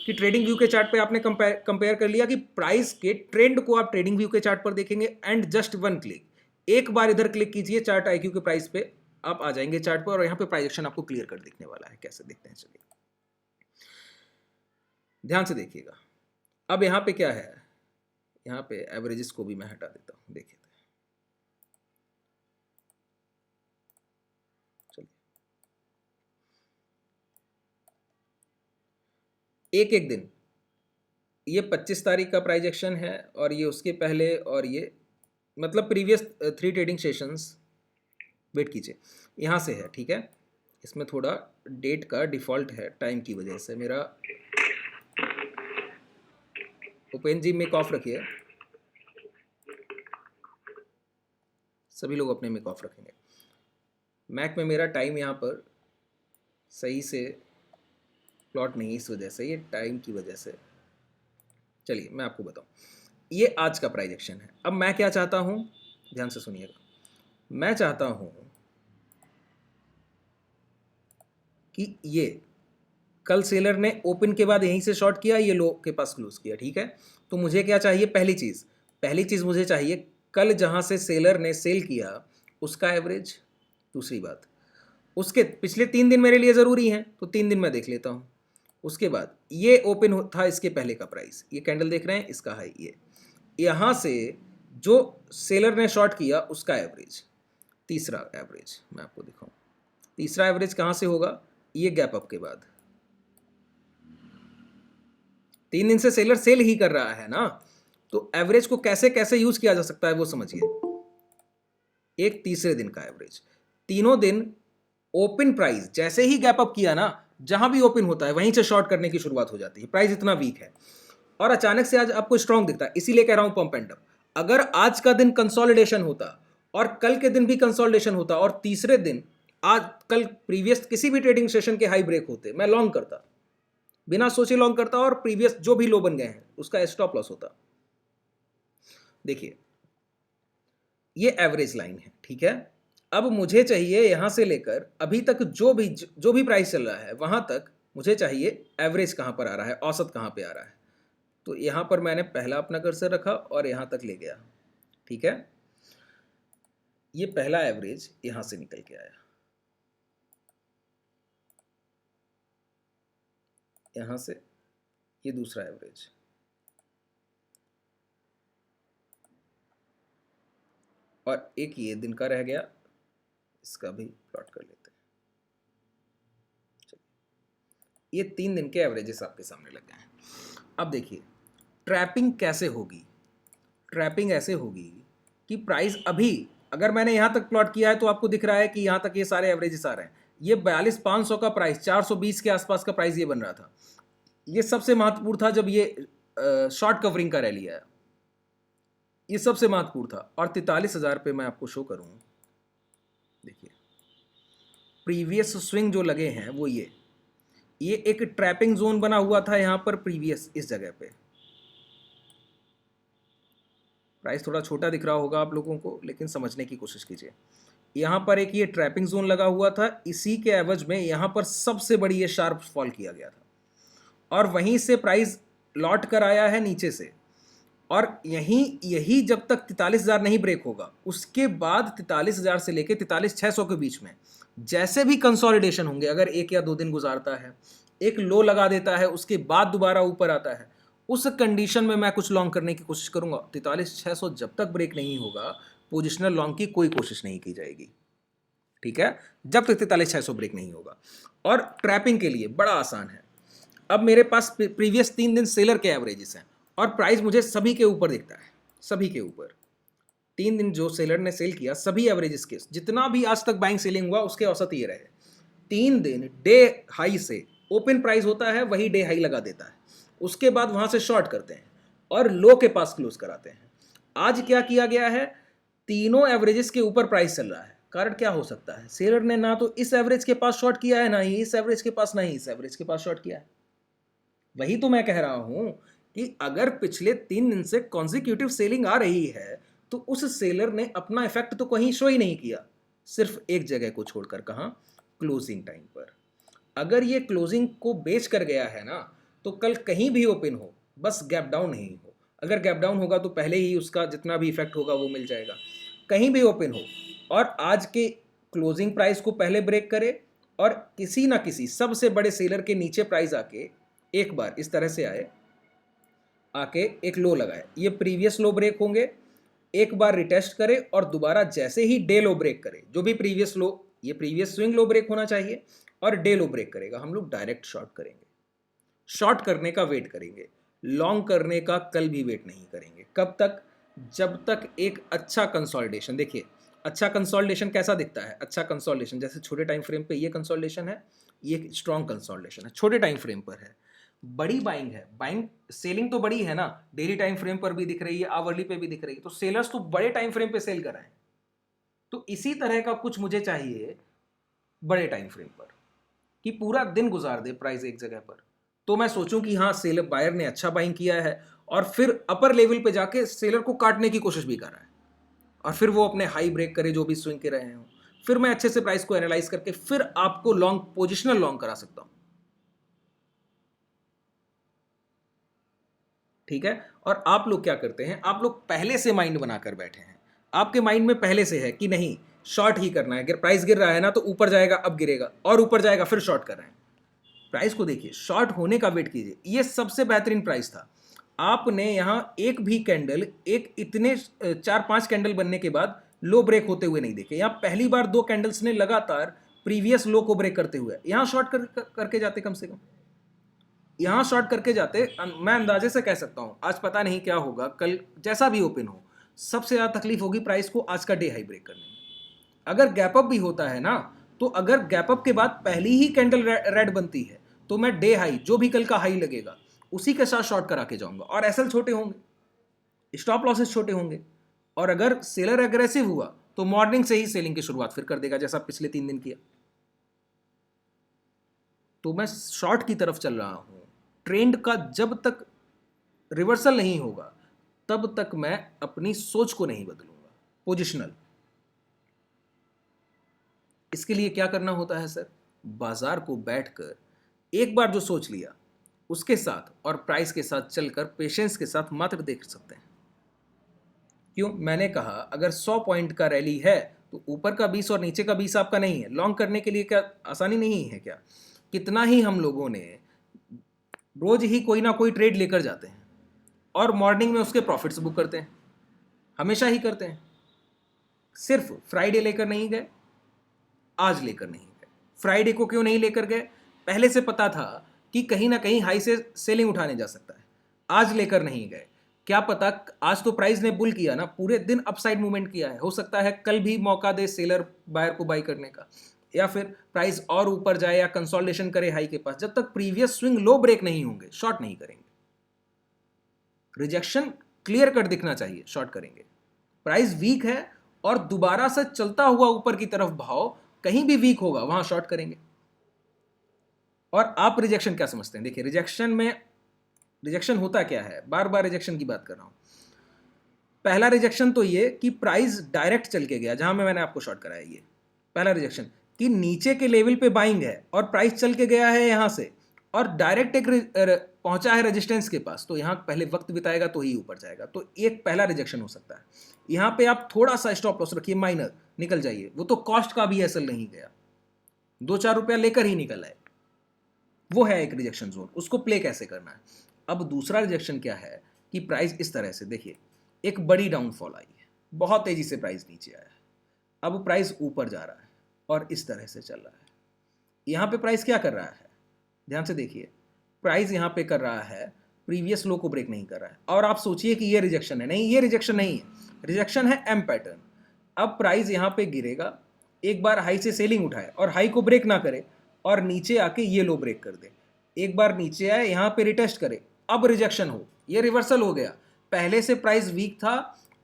कि ट्रेडिंग व्यू के चार्ट पे आपने कंपेयर कर लिया कि प्राइस के ट्रेंड को आप ट्रेडिंग व्यू के चार्ट पर देखेंगे, एंड जस्ट 1 क्लिक, एक बार इधर क्लिक कीजिए चार्ट आईक्यू के प्राइस पे, आप आ जाएंगे चार्ट पर, और यहाँ पे प्राइजेक्शन आपको क्लियर कर दिखने वाला है। कैसे देखते हैं, चलिए ध्यान से देखिएगा। अब यहाँ पे क्या है, यहाँ पे एवरेजेस को भी मैं हटा देता हूँ, देखिए चलिए, एक एक दिन, ये 25 तारीख का प्राइजेक्शन है, और ये उसके पहले, और ये मतलब प्रीवियस 3 ट्रेडिंग सेशंस, वेट कीजिए, यहाँ से है, ठीक है। इसमें थोड़ा डेट का डिफ़ॉल्ट है, टाइम की वजह से मेरा, ओपन जी में ऑफ रखिए। सभी लोग अपने मिक ऑफ रखेंगे। मैक में मेरा टाइम यहाँ पर सही से प्लॉट नहीं, इस वजह से, ये टाइम की वजह से। चलिए मैं आपको बताऊं, ये आज का प्राइस एक्शन है। अब मैं क्या चाहता हूं, ध्यान से सुनिएगा। मैं चाहता हूं कि ये कल सेलर ने ओपन के बाद यहीं से शॉर्ट किया, ये लो के पास क्लोज किया, ठीक है। तो मुझे क्या चाहिए, पहली चीज मुझे चाहिए कल जहां से सेलर ने सेल किया उसका एवरेज। दूसरी बात, उसके पिछले 3 दिन मेरे लिए ज़रूरी हैं, तो 3 दिन मैं देख लेता हूँ। उसके बाद ये ओपन था इसके पहले का प्राइस, ये कैंडल देख रहे हैं, इसका हाई, ये यहाँ से जो सेलर ने शॉर्ट किया उसका एवरेज। तीसरा एवरेज मैं आपको दिखाऊं, तीसरा एवरेज कहाँ से होगा, ये गैप अप के बाद। 3 दिन से सेलर सेल ही कर रहा है ना, तो एवरेज को कैसे कैसे यूज किया जा सकता है वो समझिए। एक तीसरे दिन का एवरेज, तीनों दिन ओपन प्राइस जैसे ही गैप अप किया ना, जहां भी ओपन होता है वहीं से शॉर्ट करने की शुरुआत हो जाती है। प्राइस इतना वीक है और अचानक से आज आपको स्ट्रॉन्ग दिखता है, इसीलिए कह रहा हूं पंप एंड डंप। अगर आज का दिन कंसोलिडेशन होता और कल के दिन भी कंसोलिडेशन होता और तीसरे दिन आज कल प्रीवियस किसी भी ट्रेडिंग सेशन के हाई ब्रेक होते, मैं लॉन्ग करता, बिना सोचे लॉन्ग करता और प्रीवियस जो भी लो बन गए हैं उसका स्टॉप लॉस होता। देखिए ये एवरेज लाइन है, ठीक है। अब मुझे चाहिए यहां से लेकर अभी तक जो भी प्राइस चल रहा है वहां तक मुझे चाहिए एवरेज कहां पर आ रहा है, औसत कहां पे आ रहा है। तो यहां पर मैंने पहला अपना कर्सर रखा और यहां तक ले गया, ठीक है। ये पहला एवरेज यहां से निकल के आया, यहां से ये दूसरा एवरेज, और एक ये दिन का रह गया, इसका भी प्लॉट कर लेते हैं। ये 3 दिन के एवरेजेस आपके सामने लग गए हैं। अब देखिए ट्रैपिंग कैसे होगी। ट्रैपिंग ऐसे होगी कि प्राइस अभी, अगर मैंने यहां तक प्लॉट किया है तो आपको दिख रहा है कि यहां तक ये सारे एवरेजेस आ रहे हैं। ये 42,500 का प्राइस, 420 के आसपास का प्राइस ये बन रहा था। ये सबसे महत्वपूर्ण था जब ये शॉर्ट कवरिंग का रैली आया, ये सबसे महत्वपूर्ण था। और 43,000 पे मैं आपको शो करूं, देखिए प्रीवियस स्विंग जो लगे हैं वो ये एक ट्रैपिंग जोन बना हुआ था यहां पर प्रीवियस, इस जगह पे। प्राइस थोड़ा छोटा दिख रहा होगा आप लोगों को, लेकिन समझने की कोशिश कीजिए। यहां पर एक ये ट्रैपिंग जोन लगा हुआ था, इसी के एवज में यहां पर सबसे बड़ी ये शार्प फॉल किया गया था और वहीं से प्राइस लौट कर आया है नीचे से। और यही जब तक 43,000 नहीं ब्रेक होगा, उसके बाद 43,000 से लेकर 43,600 के बीच में जैसे भी कंसोलिडेशन होंगे, अगर 1 या 2 दिन गुजारता है, एक लो लगा देता है, उसके बाद दोबारा ऊपर आता है, उस कंडीशन में मैं कुछ लॉन्ग करने की कोशिश करूंगा। 43,600 जब तक ब्रेक नहीं होगा, पोजिशनल लॉन्ग की कोई कोशिश नहीं की जाएगी, ठीक है, जब तक 43,600 ब्रेक नहीं होगा। और ट्रैपिंग के लिए बड़ा आसान है। अब मेरे पास प्रीवियस 3 दिन सेलर के एवरेजेस हैं और प्राइस मुझे सभी के ऊपर दिखता है, सभी के ऊपर। 3 दिन जो सेलर ने सेल किया, सभी एवरेजेस के, जितना भी आज तक बाइंग सेलिंग हुआ उसके औसत ये रहे। 3 दिन डे हाई से ओपन प्राइस होता है, वही डे हाई लगा देता है, उसके बाद वहां से शॉर्ट करते हैं और लो के पास क्लोज कराते हैं। आज क्या किया गया है, तीनों एवरेजेस के ऊपर प्राइस चल रहा है। कारण क्या हो सकता है, सेलर ने ना तो इस एवरेज के पास शॉर्ट किया है, ना ही इस एवरेज के पास, ना ही इस एवरेज के पास शॉर्ट किया है। वही तो मैं कह रहा हूं कि अगर पिछले 3 दिन से कॉन्जिक्यूटिव सेलिंग आ रही है तो उस सेलर ने अपना इफेक्ट तो कहीं शो ही नहीं किया, सिर्फ एक जगह को छोड़कर, कहां, क्लोजिंग टाइम पर। अगर ये क्लोजिंग को बेच कर गया है ना, तो कल कहीं भी ओपन हो, बस गैप डाउन नहीं हो। अगर गैप डाउन होगा तो पहले ही उसका जितना भी इफेक्ट होगा वो मिल जाएगा। कहीं भी ओपन हो और आज के क्लोजिंग प्राइस को पहले ब्रेक करे और किसी ना किसी सबसे बड़े सेलर के नीचे प्राइस आके एक बार इस तरह से आके एक लो लगाए, ये प्रीवियस लो ब्रेक होंगे, एक बार रिटेस्ट करे और दोबारा जैसे ही डे लो ब्रेक करे, जो भी प्रीवियस लो, ये प्रीवियस स्विंग लो ब्रेक होना चाहिए, और डे लो ब्रेक करेगा, हम लोग डायरेक्ट शॉर्ट करेंगे। शॉर्ट करने का वेट करेंगे, लॉन्ग करने का कल भी वेट नहीं करेंगे। कब तक, जब तक एक अच्छा कंसोलिडेशन, देखिए अच्छा कंसोलिडेशन कैसा दिखता है, अच्छा कंसोलिडेशन जैसे छोटे टाइम फ्रेम पे ये कंसोलिडेशन है, ये स्ट्रॉन्ग कंसोलिडेशन है, छोटे टाइम फ्रेम पर है। बड़ी बाइंग है, बाइंग सेलिंग तो बड़ी है ना, डेली टाइम फ्रेम पर भी दिख रही है, आवरली पे भी दिख रही है, तो सेलर्स तो बड़े टाइम फ्रेम पे सेल कर रहे हैं। तो इसी तरह का कुछ मुझे चाहिए बड़े टाइम फ्रेम पर, कि पूरा दिन गुजार दे प्राइस एक जगह पर, तो मैं सोचूं कि हाँ सेलर बायर ने अच्छा बाइंग किया है, और फिर अपर लेवल पे जाके सेलर को काटने की कोशिश भी कर रहा है, और फिर वो अपने हाई ब्रेक करे जो भी स्विंग के रहे हो, फिर मैं अच्छे से प्राइस को एनालाइज करके फिर आपको लॉन्ग पोजिशनल लॉन्ग करा सकता हूं। ठीक है। और आप लोग क्या करते हैं, आप लोग पहले से माइंड बनाकर बैठे हैं, आपके माइंड में पहले से है कि नहीं शॉर्ट ही करना है, अगर प्राइस गिर रहा है ना तो ऊपर जाएगा, अब गिरेगा और ऊपर जाएगा, फिर शॉर्ट कर रहे हैं। प्राइस को देखिए, शॉर्ट होने का वेट कीजिए। ये सबसे बेहतरीन प्राइस था। आपने यहां एक भी कैंडल, एक इतने 4-5 कैंडल बनने के बाद लो ब्रेक होते हुए नहीं देखे। यहां पहली बार 2 कैंडल्स ने लगातार प्रीवियस लो को ब्रेक करते हुए यहां शॉर्ट करके जाते, कम से कम यहां शॉर्ट करके जाते। मैं अंदाजे से कह सकता हूं, आज पता नहीं क्या होगा, कल जैसा भी ओपन हो, सबसे ज्यादा तकलीफ होगी प्राइस को आज का डे हाई ब्रेक करने में। अगर गैप अप भी होता है ना, तो अगर गैप अप के बाद पहली ही कैंडल रेड बनती है, तो मैं डे हाई जो भी कल का हाई लगेगा उसी के साथ शॉर्ट करा के जाऊंगा, और एसएल छोटे होंगे, स्टॉप लॉसेस छोटे होंगे। और अगर सेलर एग्रेसिव हुआ तो मॉर्निंग से ही सेलिंग की शुरुआत फिर कर देगा, जैसा पिछले 3 दिन किया। तो मैं शॉर्ट की तरफ चल रहा हूं। ट्रेंड का जब तक रिवर्सल नहीं होगा तब तक मैं अपनी सोच को नहीं बदलूंगा पोजिशनल। इसके लिए क्या करना होता है सर, बाजार को बैठकर एक बार जो सोच लिया उसके साथ और प्राइस के साथ चलकर पेशेंस के साथ मात्र देख सकते हैं। क्यों, मैंने कहा अगर 100 पॉइंट का रैली है तो ऊपर का 20 और नीचे का 20 आपका नहीं है। लॉन्ग करने के लिए क्या आसानी नहीं है क्या? कितना ही हम लोगों ने रोज ही कोई ना कोई ट्रेड लेकर जाते हैं और मॉर्निंग में उसके प्रॉफिट्स बुक करते हैं, हमेशा ही करते हैं। सिर्फ फ्राइडे लेकर नहीं गए, आज लेकर नहीं गए। फ्राइडे को क्यों नहीं लेकर गए? पहले से पता था कि कहीं ना कहीं हाई से सेलिंग उठाने जा सकता है। आज लेकर नहीं गए, क्या पता आज तो प्राइस ने बुल किया ना, पूरे दिन अपसाइड मूवमेंट किया है, हो सकता है कल भी मौका दे सेलर बायर को बाई करने का, या फिर प्राइस और ऊपर जाए या कंसोलिडेशन करे हाई के पास। जब तक प्रीवियस स्विंग लो ब्रेक नहीं होंगे शॉर्ट नहीं करेंगे। रिजेक्शन क्लियर कट दिखना चाहिए, शॉर्ट करेंगे। प्राइस वीक है और दोबारा से चलता हुआ ऊपर की तरफ भाव कहीं भी वीक होगा, वहां शॉर्ट करेंगे। और आप रिजेक्शन क्या समझते हैं? देखिए रिजेक्शन में, रिजेक्शन होता क्या है, बार बार रिजेक्शन की बात कर रहा हूं। पहला रिजेक्शन तो ये कि प्राइस डायरेक्ट चल के गया, जहां में मैंने आपको शॉर्ट कराया, ये पहला रिजेक्शन कि नीचे के लेवल पे बाइंग है और प्राइस चल के गया है यहां से और डायरेक्ट एक पहुंचा है रेजिस्टेंस के पास, तो यहां पहले वक्त बिताएगा तो ही ऊपर जाएगा। तो एक पहला रिजेक्शन हो सकता है। यहां पे आप थोड़ा सा स्टॉप लॉस रखिए, माइनर, निकल जाइए। वो तो कॉस्ट का भी एसएल नहीं गया, 2-4 रुपया लेकर ही निकल आए। वो है एक रिजेक्शन जोन, उसको प्ले कैसे करना है। अब दूसरा रिजेक्शन क्या है कि प्राइस इस तरह से, देखिए एक बड़ी डाउनफॉल आई है, बहुत तेजी से प्राइस नीचे आया है, अब प्राइस ऊपर जा रहा है और इस तरह से चल रहा है। यहां पे प्राइस क्या कर रहा है, ध्यान से देखिए, प्राइस यहां पे कर रहा है प्रीवियस लो को ब्रेक नहीं कर रहा है। और आप सोचिए कि ये रिजेक्शन है, नहीं ये रिजेक्शन नहीं है, रिजेक्शन है एम पैटर्न। अब प्राइस यहां पे गिरेगा, एक बार हाई से सेलिंग उठाए और हाई को ब्रेक ना करे और नीचे आके ये लो ब्रेक कर दे, एक बार नीचे आए यहां पे रिटेस्ट करे, अब रिजेक्शन हो, ये रिवर्सल हो गया। पहले से प्राइस वीक था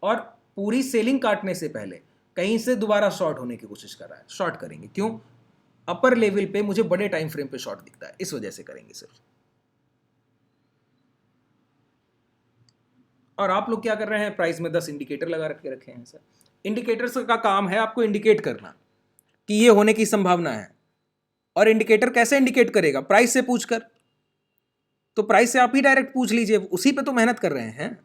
और पूरी सेलिंग काटने से पहले कहीं से दोबारा शॉर्ट होने की कोशिश कर रहा है, शॉर्ट करेंगे। क्यों? अपर लेवल पे मुझे बड़े टाइम फ्रेम पे शॉर्ट दिखता है, इस वजह से करेंगे सिर्फ। और आप लोग क्या कर रहे हैं, प्राइस में 10 इंडिकेटर लगा रखे हैं सर। इंडिकेटर्स का काम है आपको इंडिकेट करना कि ये होने की संभावना है। और इंडिकेटर कैसे इंडिकेट करेगा? प्राइस से पूछकर। तो प्राइस से आप ही डायरेक्ट पूछ लीजिए, उसी पे तो मेहनत कर रहे हैं।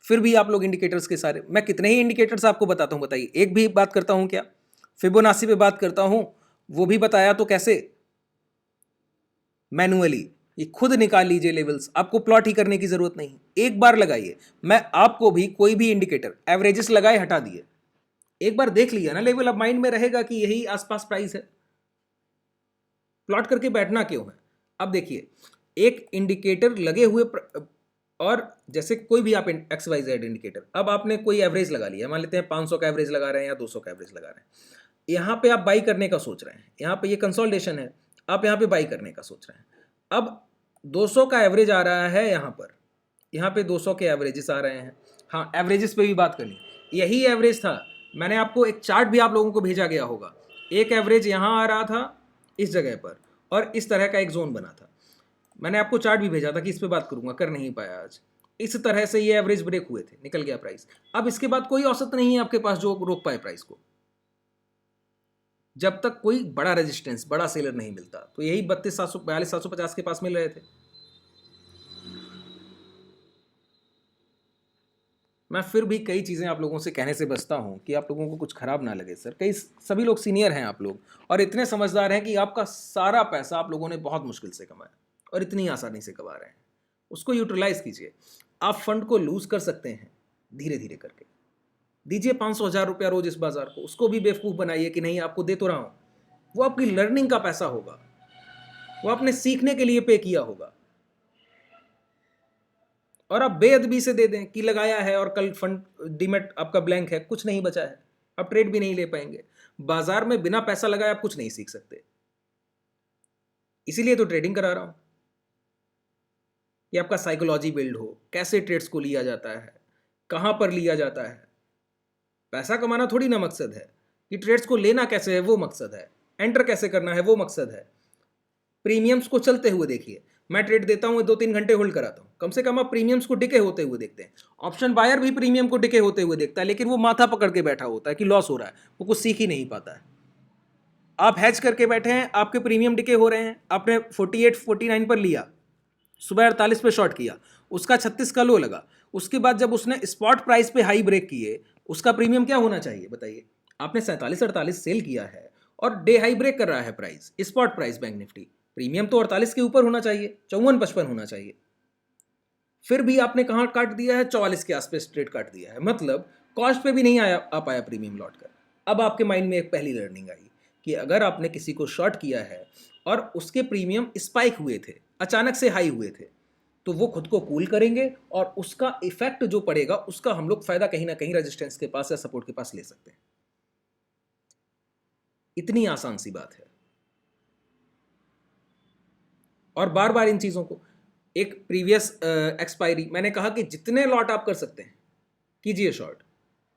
फिर भी आप लोग इंडिकेटर्स के सारे, मैं कितने ही इंडिकेटर्स आपको बताता हूं, बताइए एक भी बात करता हूं क्या? फिबोनाची पे बात करता हूं, वो भी बताया तो कैसे? मैनुअली, ये खुद निकाल लीजिए लेवल्स, आपको प्लॉट ही करने की जरूरत नहीं, एक बार लगाइए। मैं आपको भी कोई भी इंडिकेटर एवरेजेस लगाए हटा दिए, एक बार देख लिया ना लेवल, अब माइंड में रहेगा कि यही आसपास प्राइस है। प्लॉट करके बैठना क्यों है? अब देखिए एक इंडिकेटर लगे हुए और जैसे कोई भी आप XYZ इंडिकेटर, अब आपने कोई एवरेज लगा लिया, मान लेते हैं 500 का एवरेज लगा रहे हैं या 200 का एवरेज लगा रहे हैं, यहाँ पे आप बाई करने का सोच रहे हैं, यहाँ पे ये कंसोलिडेशन है, आप यहाँ पे बाई करने का सोच रहे हैं। अब 200 का एवरेज आ रहा है यहाँ पर, यहाँ पे 200 के एवरेजेस आ रहे हैं, हाँ, एवरेजेस पे भी बात करनी, यही एवरेज था। मैंने आपको एक चार्ट भी आप लोगों को भेजा गया होगा, एक एवरेज यहाँ आ रहा था इस जगह पर और इस तरह का एक जोन बना था। मैंने आपको चार्ट भी भेजा था कि इस पे बात करूंगा, कर नहीं पाया आज। इस तरह से ये एवरेज ब्रेक हुए थे, निकल गया प्राइस। अब इसके बाद कोई औसत नहीं है आपके पास जो रोक पाए प्राइस को, जब तक कोई बड़ा रेजिस्टेंस, बड़ा सेलर नहीं मिलता। तो यही 32,700, 42,750 के पास मिल रहे थे। मैं फिर भी कई चीज़ें आप लोगों से कहने से बचता हूं कि आप लोगों को कुछ खराब ना लगे। सर, कई सभी लोग सीनियर हैं आप लोग, और इतने समझदार हैं कि आपका सारा पैसा आप लोगों ने बहुत मुश्किल से कमाया और इतनी आसानी से कमा रहे हैं। उसको यूटिलाइज कीजिए। आप फंड को लूज कर सकते हैं धीरे धीरे करके। दीजिए 500,000 रुपया रोज इस बाजार को, उसको भी बेवकूफ़ बनाइए कि नहीं आपको दे तो रहा हूं। वो आपकी लर्निंग का पैसा होगा, वो आपने सीखने के लिए पे किया होगा। और आप बेअदबी से दे दें कि लगाया है और कल फंड डीमेट आपका ब्लैंक है, कुछ नहीं बचा है, आप ट्रेड भी नहीं ले पाएंगे। बाजार में बिना पैसा लगाए आप कुछ नहीं सीख सकते। इसीलिए तो ट्रेडिंग करा रहा हूं कि आपका साइकोलॉजी बिल्ड हो, कैसे ट्रेड्स को लिया जाता है, कहां पर लिया जाता है। पैसा कमाना थोड़ी ना मकसद है, कि ट्रेड्स को लेना कैसे है वो मकसद है, एंटर कैसे करना है वो मकसद है। प्रीमियम्स को चलते हुए देखिए। मैं ट्रेड देता हूं, 2-3 घंटे होल्ड कराता हूं, कम से कम आप प्रीमियम्स को डिके होते हुए देखते हैं। ऑप्शन बायर भी प्रीमियम को डिके होते हुए देखता है, लेकिन वो माथा पकड़ के बैठा होता है कि लॉस हो रहा है, वो कुछ सीख ही नहीं पाता है। आप हैज करके बैठे हैं, आपके प्रीमियम डिके हो रहे हैं। आपने 48-49 पर लिया, सुबह 48 पे शॉर्ट किया, उसका 36 का लो लगा। उसके बाद जब उसने स्पॉट प्राइस पे हाई ब्रेक किए, उसका प्रीमियम क्या होना चाहिए बताइए? आपने 47-48 सेल किया है और डे हाई ब्रेक कर रहा है price, spot price bank Nifty, premium तो 48 के ऊपर होना चाहिए, 54-55 होना चाहिए। फिर भी आपने कहां काट दिया है? 44 के आसपास ट्रेड काट दिया है, मतलब कॉस्ट पे भी नहीं आ पाया प्रीमियम लौट कर। अब आपके माइंड में एक पहली लर्निंग आई कि अगर आपने किसी को शॉर्ट किया है और उसके प्रीमियम स्पाइक हुए थे, अचानक से हाई हुए थे, तो वो खुद को कूल करेंगे और उसका इफेक्ट जो पड़ेगा उसका हम लोग फायदा कहीं ना कहीं रेजिस्टेंस के पास या सपोर्ट के पास ले सकते हैं। इतनी आसान सी बात है। और बार बार इन चीजों को, एक प्रीवियस एक्सपायरी, मैंने कहा कि जितने लॉट आप कर सकते हैं कीजिए शॉर्ट,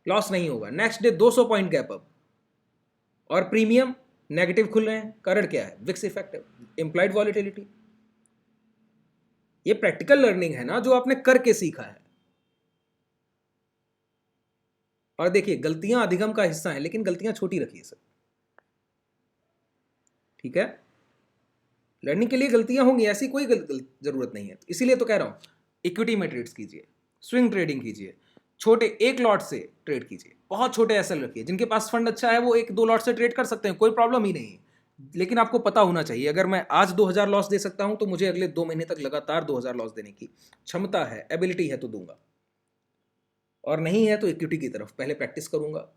लॉस नहीं होगा। Next day 200 point gap up और प्रीमियम नेगेटिव खुल रहे हैं, कारण क्या है? VIX effect, implied volatility. ये प्रैक्टिकल लर्निंग है ना, जो आपने करके सीखा है। और देखिए, गलतियां अधिगम का हिस्सा है, लेकिन गलतियां छोटी रखिए सर, ठीक है? लर्निंग के लिए गलतियां होंगी, ऐसी कोई जरूरत नहीं है। इसीलिए तो कह रहा हूं, इक्विटी में ट्रेड्स कीजिए, स्विंग ट्रेडिंग कीजिए, छोटे एक लॉट से ट्रेड कीजिए, बहुत छोटे एसएल रखिए। जिनके पास फंड अच्छा है वो 1-2 लॉट से ट्रेड कर सकते हैं, कोई प्रॉब्लम ही नहीं है। लेकिन आपको पता होना चाहिए, अगर मैं आज 2,000 लॉस दे सकता हूं तो मुझे अगले 2 महीने तक लगातार 2,000 लॉस देने की क्षमता है, एबिलिटी है, तो दूंगा। और नहीं है तो इक्विटी की तरफ पहले प्रैक्टिस करूंगा,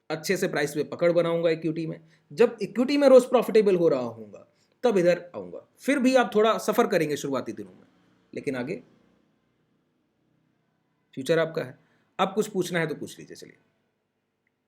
अच्छे से प्राइस पे पकड़ बनाऊंगा इक्विटी में। जब इक्विटी में रोज प्रॉफिटेबल हो रहा हूँगा तब इधर आऊंगा। फिर भी आप थोड़ा सफर करेंगे शुरुआती दिनों में, लेकिन आगे फ्यूचर आपका है। अब कुछ पूछना है तो पूछ लीजिए, चलिए।